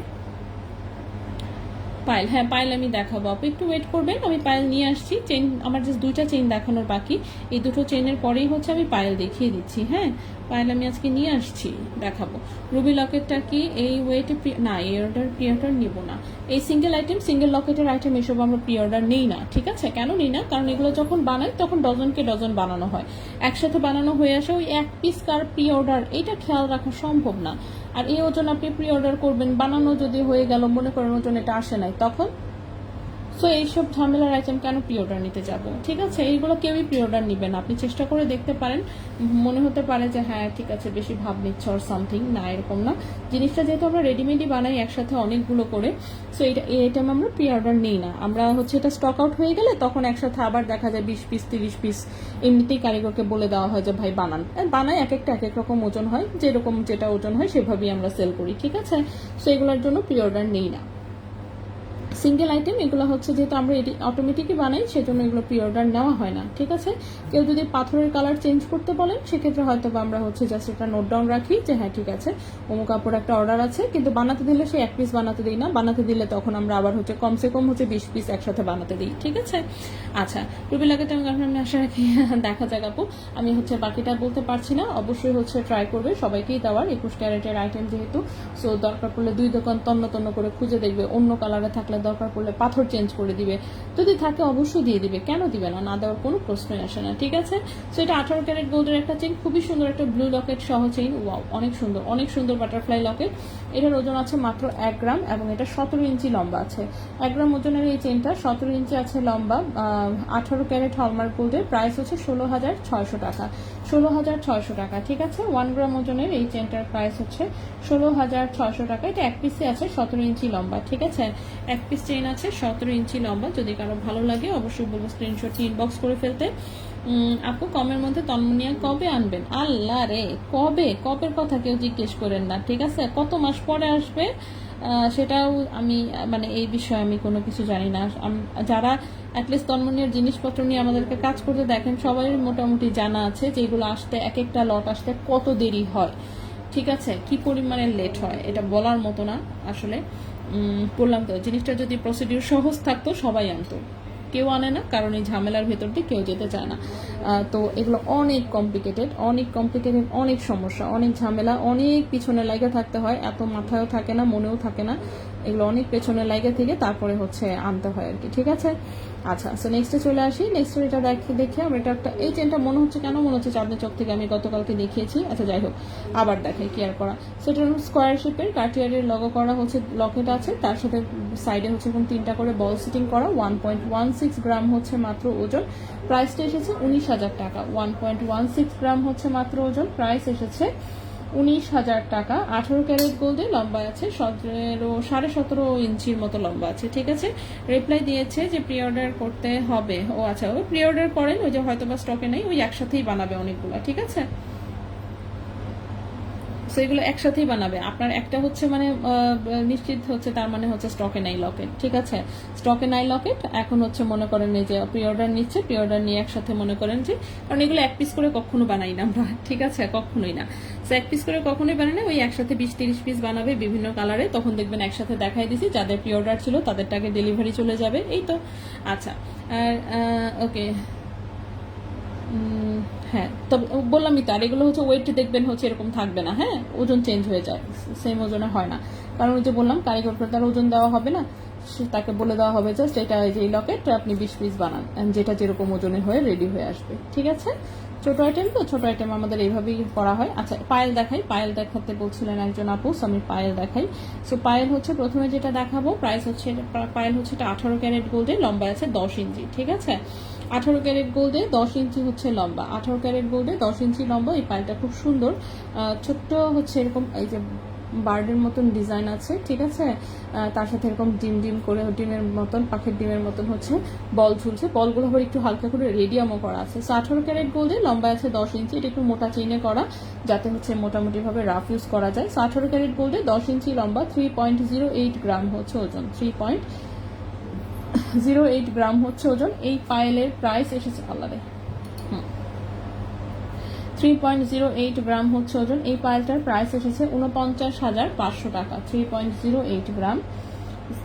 পাইল, হ্যাঁ পাইল আমি দেখাবো, আপনি একটু ওয়েট করবেন, আমি পাইল নিয়ে আসছি। চেইন আমার জাস্ট 2টা চেইন দেখানোর বাকি, এই 2টো চেইনের পরেই হচ্ছে আমি পাইল দেখিয়ে দিচ্ছি। হ্যাঁ, পাইল আমি আজকে নিয়ে আসছি, দেখাবো। রুবি লকেটটা কি এই ওয়েটে না, এই অর্ডার প্রি অর্ডার নিব না। এই সিঙ্গেল আইটেম, সিঙ্গেল লকেটের আইটেম এসব আমরা প্রি অর্ডার নেই না, ঠিক আছে। কেন নিই না? কারণ এগুলো যখন বানাই তখন ডজনকে ডজন বানানো হয়, একসাথে বানানো হয়ে আসে। ওই এক পিস কার প্রি অর্ডার, এটা খেয়াল রাখা সম্ভব না। আর এই ওজন আপনি প্রি অর্ডার করবেন, বানানো যদি হয়ে গেল, মনে করেন ওজন এটা আসে নাই, তখন সো এইসব ঝামেলার আইটেম কেন প্রি অর্ডার নিতে যাব, ঠিক আছে। এইগুলো কেউই প্রি অর্ডার নিবেন, আপনি চেষ্টা করে দেখতে পারেন। মনে হতে পারে যে হ্যাঁ ঠিক আছে বেশি ভাব নিচ্ছে অর সামথিং, না এরকম না। জিনিসটা যেহেতু আমরা রেডিমেডই বানাই একসাথে অনেকগুলো করে, সো এটা এই আইটেম আমরা প্রি অর্ডার নিই না। আমরা হচ্ছে এটা স্টক আউট হয়ে গেলে তখন একসাথে আবার দেখা যায় 20 পিস 30 পিস এমনিতেই কারিগরকে বলে দেওয়া হয় যে ভাই বানান, বানায় এক একটা এক এক রকম ওজন হয়, যেরকম যেটা ওজন হয় সেভাবেই আমরা সেল করি, ঠিক আছে। সো এগুলোর জন্য প্রি অর্ডার নিই না। সিঙ্গেল আইটেম, এগুলো হচ্ছে যেহেতু আমরা এটি অটোমেটিকই বানাই সেজন্য এগুলো প্রি অর্ডার নেওয়া হয় না, ঠিক আছে। কেউ যদি পাথরের কালার চেঞ্জ করতে বলেন সেক্ষেত্রে হয়তো আমরা হচ্ছে জাস্ট একটা নোট ডাউন রাখি যে হ্যাঁ ঠিক আছে অমুক কাপড় একটা অর্ডার আছে, কিন্তু বানাতে দিলে সে 1 পিস বানাতে দিই না, বানাতে দিলে তখন আমরা আবার হচ্ছে কমসে কম হচ্ছে 20 পিস একসাথে বানাতে দিই, ঠিক আছে। আচ্ছা, রুবি লাগাতে আমি আশা রাখি দেখা যাক আপু, আমি হচ্ছে বাকিটা বলতে পারছি না, অবশ্যই হচ্ছে ট্রাই করবে সবাইকেই দেওয়ার, 21 ক্যারেটের আইটেম যেহেতু, সো দরকার পড়লে 2 দোকান তন্ন তন্ন করে খুঁজে দেখবে, অন্য কালারে থাকলে দরকার পড়লে পাথর চেঞ্জ করে দিবে, যদি থাকে অবশ্যই দিয়ে দিবে, কেন দিবে না, না দেওয়ার কোনো প্রশ্নই আসে না, ঠিক আছে। সো এটা 18 ক্যারেট গোল্ডের একটা চেইন, খুবই সুন্দর একটা ব্লু লকেট সহ চেইন, ওয়াও অনেক সুন্দর বাটারফ্লাই লকেট। এটার ওজন আছে মাত্র 1 গ্রাম এবং এটা 17 ইঞ্চি লম্বা আছে। 1 গ্রাম ওজনের এই চেইনটা 17 ইঞ্চি আছে লম্বা, 18 ক্যারেট হলমার্ক গোল্ডের, প্রাইস হচ্ছে 16,600 টাকা, 16,600 টাকা, ঠিক আছে। 1 গ্রাম ওজনের এই চেইনটার প্রাইস হচ্ছে 16,600 টাকা। এটা 1 পিসে আছে 17 ইঞ্চি লম্বা, ঠিক আছে। 1 পিস চেইন আছে 17 ইঞ্চি লম্বা, যদি কারো ভালো লাগে অবশ্যই বলবো স্ক্রিনশট ইনবক্স করে ফেলতে। আপু কমের মধ্যে তন্মনিয়া কবে আনবেন? আল্লাহ রে, কবের কথা কেউ জিজ্ঞেস করেন না, ঠিক আছে। কত মাস পরে আসবে সেটাও আমি মানে এই বিষয়ে আমি কোনো কিছু জানি না। যারা অ্যাটলিস্ট তন্মনিয়ার জিনিসপত্র নিয়ে আমাদেরকে কাজ করতে দেখেন সবাই মোটামুটি জানা আছে যে এগুলো আসতে, এক একটা লট আসতে কত দেরি হয়, ঠিক আছে, কি পরিমাণে লেট হয় এটা বলার মতো না আসলে। বললাম তো, জিনিসটা যদি প্রসিডিউর সহজ থাকতো সবাই আনতো, কেউ আনে না কারণ এই ঝামেলার ভেতর দিয়ে কেউ যেতে চায় না। তো এগুলো অনেক কমপ্লিকেটেড, অনেক সমস্যা, অনেক ঝামেলা, অনেক পিছনে লাইগা থাকতে হয়, এত মাথায়ও থাকে না মনেও থাকে না, এগুলো অনেক পেছনে লাইগা থেকে তারপরে হচ্ছে আনতে হয় আর কি, ঠিক আছে। আচ্ছা, সো নেক্সটে চলে আসি। নেক্সট এটা দেখে আমরা এটা একটা, এই চেনটা মনে হচ্ছে কেন মনে হচ্ছে চাঁদনি চক থেকে আমি গতকালকে দেখিয়েছি, আচ্ছা যাই হোক আবার দেখাই কেয়ার করা। সেটা স্কোয়ার শেপের কার্টিয়ারের লগো করা হচ্ছে লকেট আছে, তার সাথে সাইডে হচ্ছে এরকম 3টা করে বল সিটিং করা, 1.16 গ্রাম হচ্ছে মাত্র ওজন, প্রাইসটা এসেছে 19,000 টাকা। 1.16 গ্রাম হচ্ছে মাত্র ওজন, প্রাইস এসেছে 19,000 টাকা। 18 ক্যারেট গোল্ডে লম্বা আছে 17.5 ইঞ্চির মতো লম্বা আছে, ঠিক আছে। রিপ্লাই দিয়েছে যে প্রি অর্ডার করতে হবে, ও আচ্ছা ও প্রি অর্ডার করেন, ওই যে হয়তো বা স্টকে নেই, ওই একসাথেই বানাবে অনেকগুলো, ঠিক আছে। সেগুলো একসাথেই বানাবে, আপনার একটা হচ্ছে মানে নিশ্চিত হচ্ছে তার মানে হচ্ছে স্টকে নাই লকেট, ঠিক আছে। স্টকে নাই লকেট, এখন হচ্ছে মনে করেন যে প্রি অর্ডার নিচ্ছে, প্রি অর্ডার নিয়ে একসাথে মনে করেন যে, কারণ এগুলো 1 পিস করে কখনো বানাই না আমরা, ঠিক আছে, কখনোই না। সো 1 পিস করে কখনোই বানাই না, ওই একসাথে 20-30 পিস বানাবে বিভিন্ন কালারে, তখন দেখবেন একসাথে দেখাই দিছি, যাদের প্রি অর্ডার ছিল তাদেরটাকে ডেলিভারি চলে যাবে, এই তো। আচ্ছা, আর ওকে, হ্যাঁ তবে বললামই তো, আর এগুলো হচ্ছে ওয়েট দেখবেন হচ্ছে এরকম থাকবে না, হ্যাঁ ওজন চেঞ্জ হয়ে যায়, সেম ওজনে হয় না, কারণ ওই যে বললাম কারিগরকে তার ওজন দেওয়া হবে না, তাকে বলে দেওয়া হবে জাস্ট এটা যে লকেট আপনি 20 পিস বানান, যেটা যেরকম ওজনের হয়ে রেডি হয়ে আসবে, ঠিক আছে। ছোট আইটেম তো, ছোট আইটেম আমাদের এইভাবেই করা হয়। আচ্ছা পায়েল দেখাই, পায়েল দেখাতে বলছিলেন একজন আপু, আমি পায়েল দেখাই। সো পায়েল হচ্ছে প্রথমে যেটা দেখাবো, প্রাইস হচ্ছে পায়েল হচ্ছে এটা 18 ক্যারেট গোল্ডে, লম্বা আছে 10 ইঞ্চি, ঠিক আছে। 18 ক্যারেট গোল্ডে 10 ইঞ্চি হচ্ছে লম্বা, 18 ক্যারেট গোল্ডে 10 ইঞ্চি লম্বা। এই পায়েলটা খুব সুন্দর, ছোট্ট হচ্ছে এরকম এই যে বার্ডের মতন ডিজাইন আছে, ঠিক আছে। তার সাথে এরকম ডিম করে ডিমের মতন, পাখির ডিমের মতন হচ্ছে বল ঝুলছে, বলগুলো আবার একটু হালকা করে রেডিয়ামও করা আছে। সো 18 ক্যারেট গোল্ডে লম্বা আছে 10 ইঞ্চি, এটা একটু মোটা চেইনে করা যাতে হচ্ছে মোটামুটি ভাবে রাফ ইউজ করা যায়। সো 18 ক্যারেট গোল্ডে 10 ইঞ্চি লম্বা, 3.08 গ্রাম হচ্ছে ওজন, 3.08 গ্রাম হচ্ছে ওজন। এই পায়েলের প্রাইস এসেছে আলাদা 3.08 গ্রাম হচ্ছে ওজন। এই পায়েলটার প্রাইস এসেছে 49,500 টাকা। 3.08 গ্রাম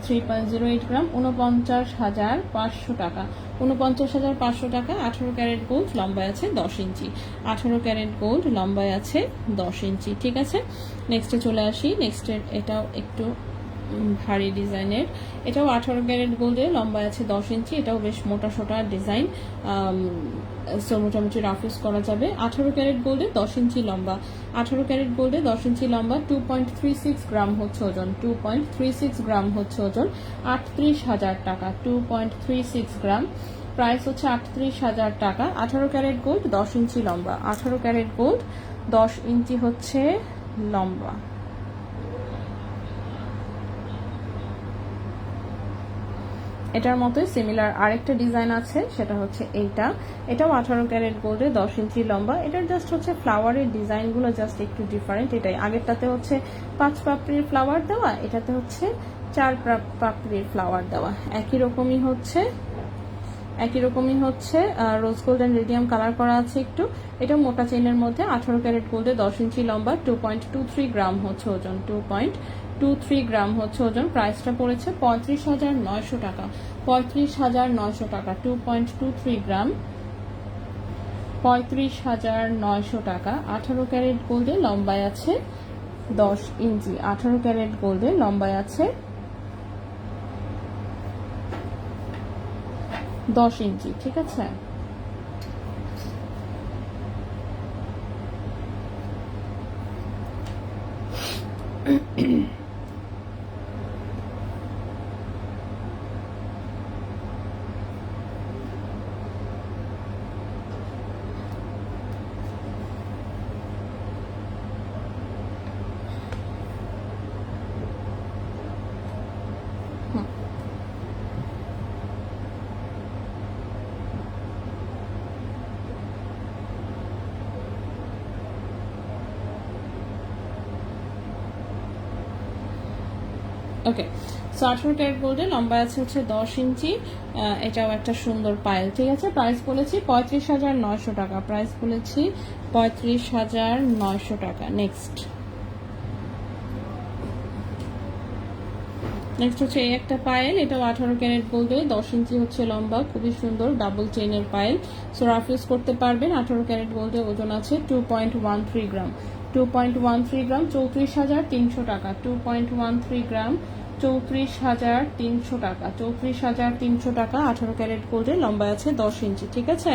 49,500 টাকা, 49,500 টাকা। 18 ক্যারেট গোল্ড, লম্বায় আছে 10 ইঞ্চি, 18 ক্যারেট গোল্ড লম্বায় আছে 10 ইঞ্চি, ঠিক আছে। নেক্সটে চলে আসি। নেক্সটের এটাও একটু ভারী ডিজাইনের, এটাও 18 ক্যারেট গোল্ডে, লম্বায় আছে 10 ইঞ্চি, এটাও বেশ মোটা সোটা ডিজাইন, সো মোটামুটি রাফ ইউজ করা যাবে। 18 ক্যারেট গোল্ডে 10 ইঞ্চি লম্বা, 18 ক্যারেট গোল্ডে 10 ইঞ্চি লম্বা, 2.36 গ্রাম হচ্ছে ওজন, 2.36 গ্রাম হচ্ছে ওজন, 38,000 টাকা। 2.36 গ্রাম, প্রাইস হচ্ছে 38,000 টাকা। 18 ক্যারেট গোল্ড 10 ইঞ্চি লম্বা, 18 ক্যারেট গোল্ড 10 ইঞ্চি হচ্ছে লম্বা। এটার মতোই সিমিলার আরেকটা ডিজাইন আছে, সেটা হচ্ছে এইটা, এটাও 18 ক্যারেট গোল্ডে 10 ইঞ্চি লম্বা। এটার জাস্ট হচ্ছে ফ্লাওয়ারের ডিজাইনগুলো জাস্ট একটু ডিফারেন্ট, এটাই। আগেরটাতে হচ্ছে 5 পাপড়ির ফ্লাওয়ার দেওয়া, এটাতে হচ্ছে 4 পাপড়ির ফ্লাওয়ার দেওয়া, একই রকমই হচ্ছে rose gold and radium colour করা আছে একটু। এটা মোটা চেইনের মধ্যে 18 ক্যারেট গোল্ডে 10 ইঞ্চি লম্বা, 2.23 গ্রাম হচ্ছে ওজন, 2.23 গ্রাম হচ্ছে ওজন। প্রাইসটা পড়েছে 35,900 টাকা, 35,900 টাকা। 2.23 গ্রাম, 35,900 টাকা। 18 ক্যারেট গোল্ডে লম্বায় আছে 10 ইঞ্চি, 18 ক্যারেট গোল্ডে লম্বায় আছে 10 ইঞ্চি, ঠিক আছে। ওকে, সো 18 ক্যারেট গোল্ডে লম্বা আছে হচ্ছে 10 ইঞ্চি। এটাও একটা সুন্দর পায়েল, ঠিক আছে। প্রাইস বলেছি 35,900 টাকা, প্রাইস বলেছি 35,900 টাকা। নেক্সট হচ্ছে এই একটা পায়েল, এটাও 18 ক্যারেট গোল্ডে 10 ইঞ্চি হচ্ছে লম্বা, খুবই সুন্দর ডাবল চেইনের পায়েল। সো রাফ ইউজ করতে পারবেন। 18 ক্যারেট গোল্ডে ওজন আছে 2.13 গ্রাম, 2.13 গ্রাম, 34,300 টাকা। 2.13 গ্রাম, 34,300 টাকা, 34,300 টাকা। 18 ক্যারেট গোল্ডে লম্বা আছে 10 ইঞ্চি, ঠিক আছে।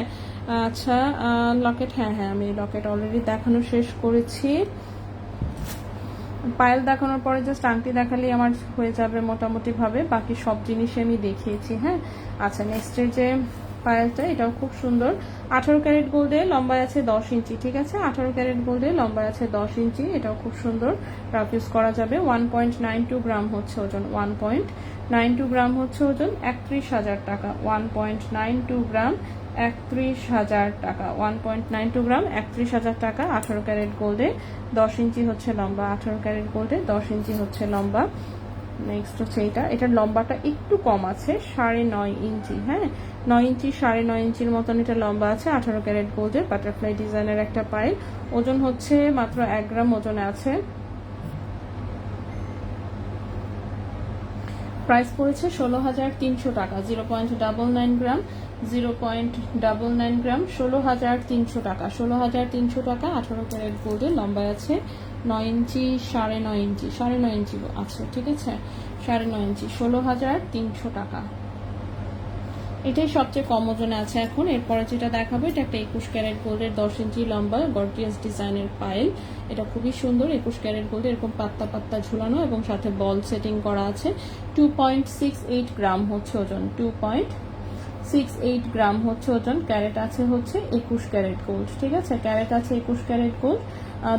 আচ্ছা, লকেট, হ্যাঁ আমি লকেট অলরেডি দেখানো শেষ করেছি। পায়েল দেখানোর পরে জাস্ট আংটি দেখালেই আমার হয়ে যাবে মোটামুটি ভাবে, বাকি সব জিনিস আমি দেখিয়েছি, হ্যাঁ। আচ্ছা, নেক্সটের যে পায়েলটা, এটাও খুব সুন্দর। 18 ক্যারেট গোল্ডে লম্বায় আছে 10 ইঞ্চি, ঠিক আছে। 18 ক্যারেট গোল্ডে লম্বায় আছে 10 ইঞ্চি, এটাও খুব সুন্দর, রাফ ইউজ করা যাবে। 1.92 গ্রাম হচ্ছে ওজন, 1.92 গ্রাম হচ্ছে ওজন, 31,000 টাকা। 1.92 গ্রাম, 31,000 টাকা। 1.92 গ্রাম, 31,000 টাকা। 18 ক্যারেট গোল্ডে 10 ইঞ্চি হচ্ছে লম্বা, 18 ক্যারেট গোল্ডে 10 ইঞ্চি হচ্ছে লম্বা। নেক্সট হচ্ছে এটার লম্বাটা একটু কম আছে, 9.5 ইঞ্চি, হ্যাঁ 9 ইঞ্চি, 9.5 ইঞ্চির মতন এটা লম্বা আছে। 18 ক্যারেট গোল্ডের বাটারফ্লাই ডিজাইনের একটা পায়েল, ওজন হচ্ছে মাত্র 1 গ্রাম ওজনে আছে। প্রাইস পড়েছে 16,300 টাকা, 0.99 গ্রাম, 0.99 গ্রাম, 16,300 টাকা, 16,300 টাকা। 18 ক্যারেট গোল্ডে লম্বায় আছে 9 ইঞ্চি, 9.5 ইঞ্চি, 9.5 ইঞ্চি আছে, ঠিক আছে। 9.5 ইঞ্চি, 16,300 টাকা। এটাই সবচেয়ে কম ওজনে আছে এখন। এরপরে যেটা দেখাবো, এটা একটা 21 ক্যারেট গোল্ডের 10 ইঞ্চি লম্বা গর্জিয়াস ডিজাইনের পায়েল। এটা খুবই সুন্দর, 21 ক্যারেট গোল্ডে এরকম পাত্তা পাত্তা ঝুলানো এবং সাথে বল সেটিং করা আছে। 2.68 গ্রাম হচ্ছে ওজন, 2.68 গ্রাম হচ্ছে ওজন। ক্যারেট আছে হচ্ছে 21 ক্যারেট গোল্ড, ঠিক আছে। ক্যারেট আছে 21 ক্যারেট গোল্ড,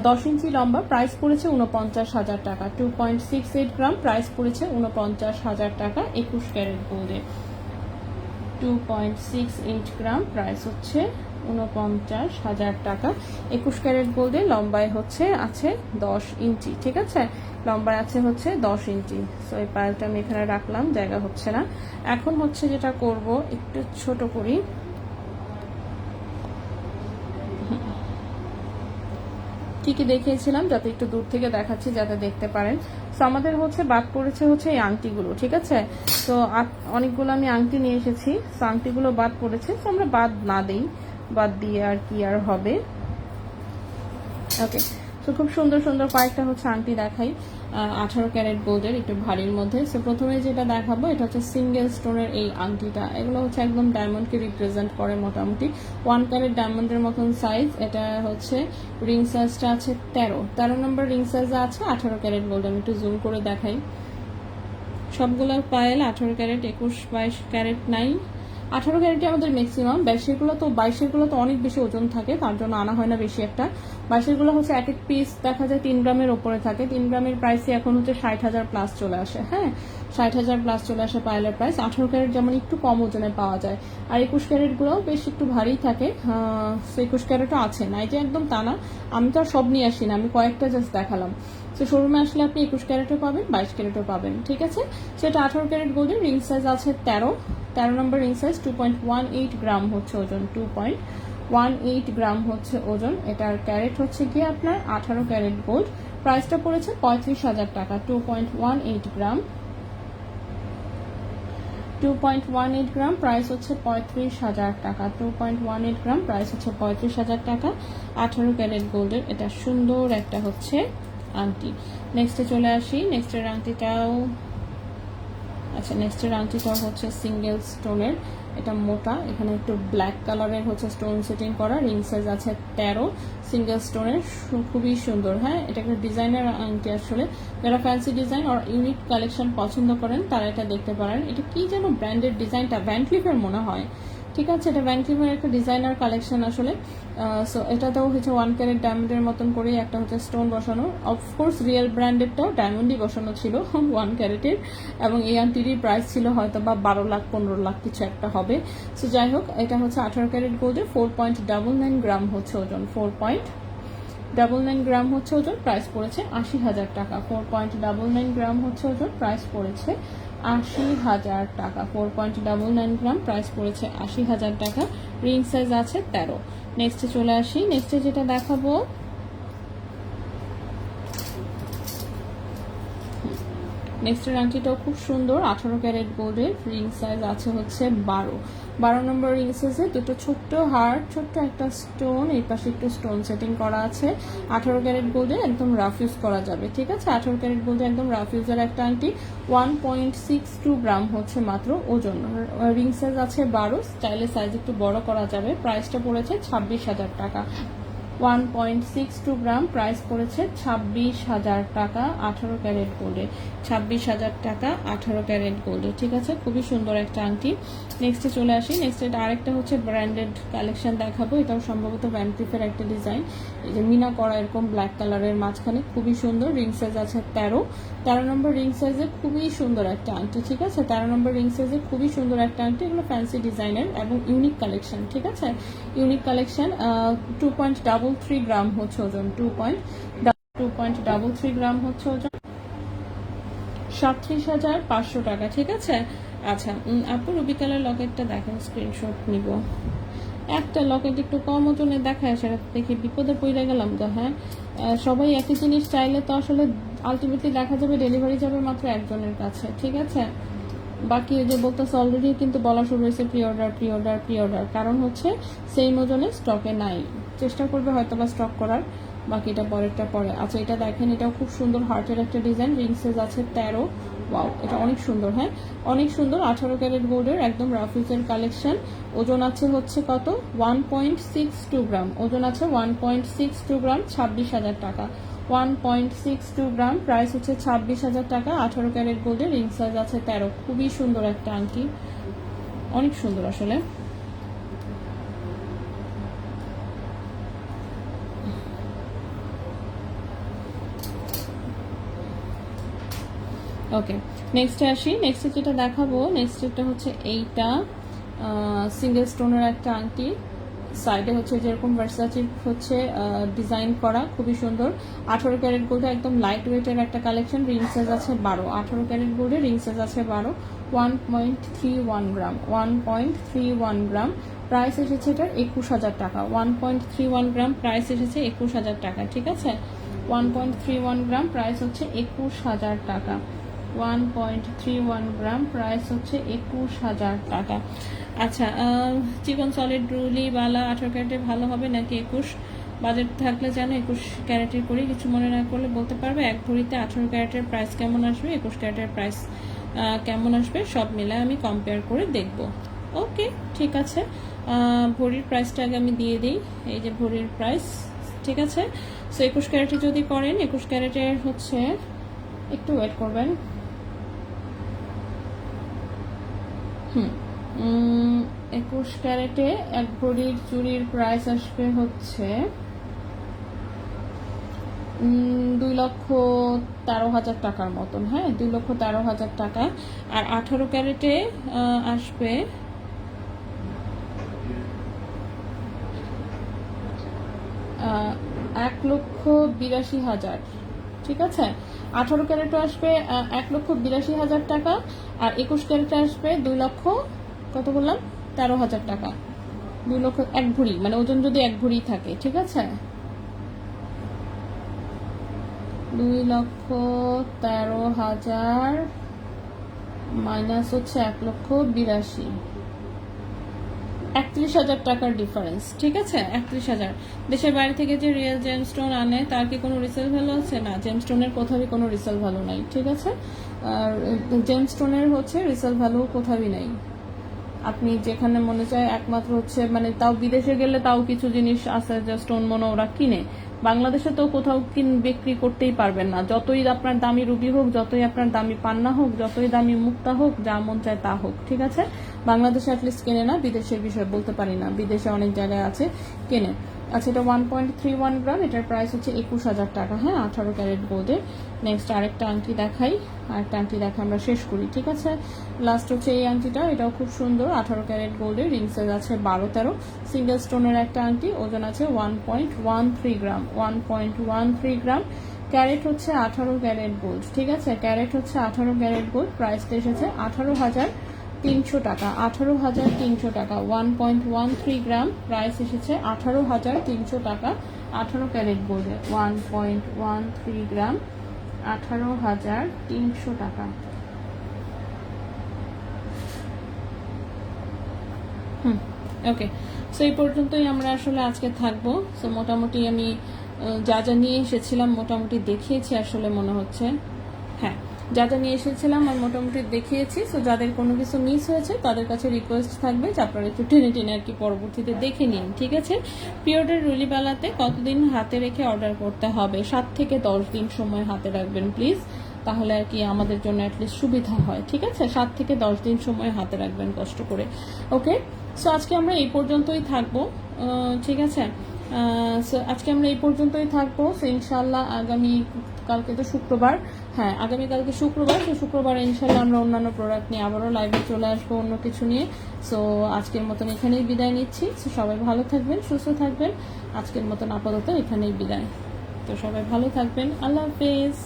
10 ইঞ্চি লম্বা। প্রাইস পড়েছে 49,000 টাকা। 2.68 গ্রাম, প্রাইস পড়েছে 49,000 টাকা 21 ক্যারেট গোল্ডে। 2.68 গ্রাম, প্রাইস হচ্ছে 49,000 টাকা। 21 ক্যারেট গোল্ডে লম্বায় হচ্ছে আছে 10 ইঞ্চি, ঠিক আছে। লম্বায় আছে হচ্ছে 10 ইঞ্চি। সো এই পায়েলটা আমি এখানে রাখলাম, জায়গা হচ্ছে না। এখন হচ্ছে যেটা করব, একটু ছোট করি। কি কি দেখিয়েছিলাম যাতে একটু দূর থেকে দেখাচ্ছি যাতে দেখতে পারেন। তো আমাদের হচ্ছে বাদ পড়েছে হচ্ছে এই আংটিগুলো, ঠিক আছে। তো অনেকগুলো আমি আংটি নিয়ে এসেছি, তো আংটিগুলো বাদ পড়েছে, তো আমরা বাদ না দেই, বাদ দিয়ে আর কি আর হবে। ওকে, তো খুব সুন্দর সুন্দর কয়েকটা হচ্ছে আংটি দেখাই 18 ক্যারেট গোল্ডের, একটু ভারীর মধ্যে। সো প্রথমে যেটা দেখাবো, এটা হচ্ছে সিঙ্গেল স্টোনের এই আংটিটা। এগুলো হচ্ছে একদম ডায়মন্ডকে রিপ্রেজেন্ট করে, মোটামুটি 1 ক্যারেট ডায়মন্ডের মতন সাইজ। এটা হচ্ছে রিং সাইজটা আছে 13 নম্বর রিং সাইজে আছে 18 ক্যারেট গোল্ড। আমি একটু জুম করে দেখাই। সবগুলো পায়েল 18 ক্যারেট, 21, 22 ক্যারেট নাই। 18 ক্যারেটে আমাদের ম্যাক্সিমাম। 22-এরগুলো তো অনেক বেশি ওজন থাকে, তার জন্য আনা হয় না বেশি একটা। 22-এরগুলো হচ্ছে এক এক পিস দেখা যায় 3 গ্রামের ওপরে থাকে। 3 গ্রামের প্রাইসে এখন হচ্ছে 60,000 প্লাস চলে আসে, হ্যাঁ 60,000 প্লাস চলে আসে পায়েলের প্রাইস। 18 ক্যারেট যেমন একটু কম ওজনে পাওয়া যায়, আর 21 ক্যারেটগুলোও বেশ একটু ভারী থাকে। 21 ক্যারেটও আছে, নাই যে একদম তা না। আমি তো আর সব নিয়ে আসি না, আমি কয়েকটা জাস্ট দেখালাম। তো শোরুমে আসলে আপনি 21 ক্যারেটও পাবেন, 22 ক্যারেটও পাবেন, ঠিক আছে। সেটা 18 ক্যারেট গোল্ডের, রিং সাইজ আছে 13 নম্বর রিং সাইজ, 2.18 গ্রাম হচ্ছে ওজন, 2.18 গ্রাম হচ্ছে ওজন। এটার ক্যারেট হচ্ছে গিয়ে আপনার 18 ক্যারেট গোল্ড। প্রাইসটা পড়েছে 35,000 টাকা। 2.18 গ্রাম, 2.18 গ্রাম, প্রাইস হচ্ছে 35,000 টাকা। 2.18 গ্রাম, প্রাইস হচ্ছে 35,000 টাকা। 18 ক্যারেট গোল্ডের এটা সুন্দর একটা হচ্ছে আংটি। নেক্সটে চলে আসি, নেক্সটের আংটিটাও, আচ্ছা নেক্সটের আংটিটাও হচ্ছে সিঙ্গেল স্টোনের, এটা মোটা, এখানে একটু ব্ল্যাক কালারের হচ্ছে স্টোন সেটিং করা, রিং সাইজ আছে 13, সিঙ্গেল স্টোনের, খুবই সুন্দর। হ্যাঁ, এটা একটা ডিজাইনার আংটি আসলে, যারা ফ্যান্সি ডিজাইন আর ইউনিক কালেকশন পছন্দ করেন তারা এটা দেখতে পারেন। এটা কি যেন ব্র্যান্ডের ডিজাইনটা, ভ্যান ক্লিফের মনে হয়, ঠিক আছে, এটা ভ্যান ক্লিফের একটা ডিজাইনার কালেকশন আসলে। সো এটাতেও হচ্ছে 1 ক্যারেট ডায়মন্ডের মতন করে একটা হচ্ছে স্টোন বসানো, অফকোর্স রিয়েল ব্র্যান্ডেরটাও ডায়মন্ডই বসানো ছিল 1 ক্যারেটের, এবং এই আংটির প্রাইস ছিল হয়তো বা 12 লাখ 15 লাখ কিছু একটা হবে। সো যাই হোক, এটা হচ্ছে 18 ক্যারেট গোল্ডের, 4.99 গ্রাম হচ্ছে ওজন, 4.99 গ্রাম হচ্ছে ওজন, প্রাইস পড়েছে 80,000 টাকা। 4.99 গ্রাম হচ্ছে ওজন, প্রাইস পড়েছে 80,000 টাকা। 4.99 গ্রাম, প্রাইস পড়েছে 80,000 টাকা। রিং সাইজ আছে 13। নেক্সটে চলে আসি, নেক্সটে যেটা দেখাবো, নেক্সটের আংটিটাও খুব সুন্দর, 18 ক্যারেট গোল্ডের, রিং সাইজ আছে হচ্ছে 12 নম্বর রিং সাইজে দুটো ছোট্ট হার্ট, ছোট্ট একটা স্টোন, এই পাশে একটু স্টোন সেটিং করা আছে। 18 ক্যারেট গোল্ডে একদম রাফ ইউজ করা যাবে, ঠিক আছে। 18 ক্যারেট গোল্ডে একদম রাফ ইউজের একটা আংটি। 1.62 গ্রাম হচ্ছে মাত্র ওজন, রিং সাইজ আছে 12, স্টাইলের সাইজ একটু বড় করা যাবে। প্রাইসটা পড়েছে 26,000 টাকা। 1.62 গ্রাম, প্রাইস পড়েছে 26,000 টাকা। 18 ক্যারেট গোল্ডে 26,000 টাকা, 18 ক্যারেট গোল্ডে, ঠিক আছে। খুবই সুন্দর একটা আংটি। নেক্সটে চলে আসি, নেক্সটে আরেকটা হচ্ছে ব্র্যান্ডেড কালেকশন দেখাবো, এটাও সম্ভবত ভ্যান ক্লিফের একটা ডিজাইন, এই যে মিনা করা এরকম ব্ল্যাক কালারের মাঝখানে, খুবই সুন্দর। রিং সাইজ আছে 13 নম্বর রিং সাইজে, খুবই সুন্দর একটা আংটি, ঠিক আছে। 13 নম্বর রিং সাইজে খুবই সুন্দর একটা আংটি, এগুলো ফ্যান্সি ডিজাইনের এবং ইউনিক কালেকশন, ঠিক আছে, ইউনিক কালেকশন। 2.33 গ্রাম হচ্ছে ওজন, 2.33 গ্রাম হচ্ছে ওজন, 37,500 টাকা, ঠিক আছে। আচ্ছা আপু রুবি কালার লকেটটা দেখেন, স্ক্রিনশট নিব। একটা লকেট একটু কম ওজনে দেখায়, সেটা দেখে বিপদে পড়ে গেলাম তো। হ্যাঁ, সবাই একই জিনিস চাইলে তো আসলে আলটিমেটলি দেখা যাবে ডেলিভারি যাবে মাত্র একজনের কাছে, ঠিক আছে। বাকি যে বলতেছে অলরেডি কিন্তু বলা শুরু হয়েছে pre order, pre order, pre order, কারণ হচ্ছে সেই ওজনে স্টকে নাই, চেষ্টা করবে হয়তো বা স্টক করার, বাকিটা পরেরটা পরে। আচ্ছা এটা দেখেন, এটাও খুব সুন্দর হার্টের একটা ডিজাইন, রিং সাইজ আছে 13। ওয়াও, এটা অনেক সুন্দর, হ্যাঁ অনেক সুন্দর। 18 ক্যারেট গোল্ডের একদম রাফিজের কালেকশন। ওজন আছে হচ্ছে কত, 1.62 গ্রাম, ওজন আছে 1.62 গ্রাম, 26,000 টাকা। 1.62 গ্রাম, প্রাইস হচ্ছে 26,000 টাকা। 18 ক্যারেট গোল্ডের, রিং সাইজ আছে 13। খুবই সুন্দর একটা আংটি, অনেক সুন্দর আসলে। ওকে, নেক্সটে আসি, নেক্সটে যেটা দেখাবো, নেক্সটটা হচ্ছে এইটা সিঙ্গেল স্টোনের একটা আংটি, সাইডে হচ্ছে যেরকম ভার্সাচি হচ্ছে ডিজাইন করা, খুবই সুন্দর। 18 ক্যারেট গোল্ডে একদম লাইট ওয়েটের একটা কালেকশন, রিং সাইজ আছে 12। 18 ক্যারেট গোল্ডে রিং সাইজ আছে 12। 1.31 গ্রাম, 1.31 গ্রাম, প্রাইস এসেছে এটার 21,000 টাকা। 1.31 গ্রাম, প্রাইস এসেছে 21,000 টাকা, ঠিক আছে। 1.31 গ্রাম, প্রাইস হচ্ছে 21,000 টাকা। 1.31 গ্রাম, প্রাইস হচ্ছে 21,000 টাকা। আচ্ছা চিকন সলিড রুলি বালা 18 ক্যারেটের ভালো হবে নাকি 21? বাজেট থাকলে যেন 21 ক্যারেটের করি, কিছু মনে না করলে বলতে পারবে এক ভরিতে 18 ক্যারেটের প্রাইস কেমন আসবে, 21 ক্যারেটের প্রাইস কেমন আসবে, সব মিলে আমি কম্পেয়ার করে দেখব। ওকে ঠিক আছে, ভরির প্রাইসটা আগে আমি দিয়ে দিই, এই যে ভরির প্রাইস, ঠিক আছে। সো 21 ক্যারেটে যদি করেন, 21 ক্যারেটের হচ্ছে, একটু ওয়েট করবেন, 21 ক্যারেটে এক ভরির চুরির প্রাইস আসবে হচ্ছে 2,13,000 টাকার মতন। হ্যাঁ, 2,13,000 টাকা। আর 18 ক্যারেটে আসবে 1,82,000 ঠিক আছে। 18 ক্যারেটও আসবে 1,82,000 টাকা, আর 21 ক্যারেটে আসবে 2 লক্ষ, কত বললাম, 13,000 টাকা। 2 লক্ষ 1 ভরি, মানে ওজন যদি 1 ভরি থাকে, ঠিক আছে। 2,13,000 মাইনাস হচ্ছে 1,82,000, 31,000 টাকার ডিফারেন্স, ঠিক আছে। 31,000। দেশের বাইরে থেকে যে রিয়েল জেমস্টোন আনে তার কি কোনো রিসেল ভ্যালু আছে? না, জেমস্টোনের কোথাও কোনো রিসেল ভ্যালু নাই, ঠিক আছে। আর জেমস্টোনের হচ্ছে রিসেল ভ্যালু কোথাও নেই। আপনি যেখানে মনে চায় একমাত্র হচ্ছে, মানে তাও বিদেশে গেলে তাও কিছু জিনিস আছে যে স্টোন মনে ওরা কিনে, বাংলাদেশে তো কোথাও বিক্রি করতেই পারবেন না। যতই আপনার দামি রুবি হোক, যতই আপনার দামি পান্না হোক, যতই দামি মুক্তা হোক, যা মন চায় তা হোক, ঠিক আছে। বাংলাদেশে অ্যাটলিস্ট কেনে না, বিদেশের বিষয় বলতে পারি না, বিদেশে অনেক জায়গায় আছে কেনে। আচ্ছা, এটা 1.31 গ্রাম, এটার প্রাইস হচ্ছে 21,000 টাকা, হ্যাঁ, 18 ক্যারেট গোল্ডের। নেক্সট আরেকটা আংটি দেখাই, আরেকটা আংটি দেখা আমরা শেষ করি, ঠিক আছে। লাস্ট হচ্ছে এই আংটিটা, এটাও খুব সুন্দর, 18 ক্যারেট গোল্ডের, রিং সাইজ আছে 12-13, সিঙ্গেল স্টোনের একটা আংটি, ওজন আছে 1.13 গ্রাম, 1.13 গ্রাম। ক্যারেট হচ্ছে 18 ক্যারেট গোল্ড, ঠিক আছে। ক্যারেট হচ্ছে 18 ক্যারেট গোল্ড, প্রাইসটা এসেছে 18,300 টাকা, 18,300 টাকা। 1.13 গ্রাম, প্রাইস এসেছে 18,300 টাকা, 18 ক্যারেট গোল্ডে 1.13 গ্রাম, 18,300 টাকা। ওকে, সো এই পর্যন্তই আমরা আসলে আজকে থাকবো। সো মোটামুটি আমি যা যা নিয়ে এসেছিলাম মোটামুটি দেখিয়েছি আসলে মনে হচ্ছে, হ্যাঁ, যা যা নিয়ে এসেছিলাম আর মোটামুটি দেখিয়েছি। সো যাদের কোনো কিছু মিস হয়েছে তাদের কাছে রিকোয়েস্ট থাকবে যে আপনারা একটু টেনে টেনে আর কি পরবর্তীতে দেখে নিন, ঠিক আছে। পিরিয়ডের রুলিবেলাতে কতদিন হাতে রেখে অর্ডার করতে হবে? 7 থেকে 10 দিন সময় হাতে রাখবেন প্লিজ, তাহলে আর কি আমাদের জন্য অ্যাটলিস্ট সুবিধা হয়, ঠিক আছে। 7 থেকে 10 দিন সময় হাতে রাখবেন কষ্ট করে। ওকে, সো আজকে আমরা এই পর্যন্তই থাকবো, ঠিক আছে। সো আজকে আমরা এই পর্যন্তই থাকবো। সো ইনশাল্লাহ আগামী কালকে তো শুক্রবার, হ্যাঁ আগামীকালকে শুক্রবার, তো শুক্রবার ইনশাল্লাহ আমরা অন্যান্য প্রোডাক্ট নিয়ে আবারও লাইভে চলে আসবো অন্য কিছু নিয়ে। সো আজকের মতন এখানেই বিদায় নিচ্ছি। সো সবাই ভালো থাকবেন, সুস্থ থাকবেন। আজকের মতন আপাতত এখানেই বিদায়। তো সবাই ভালো থাকবেন, আল্লাহ হাফেজ।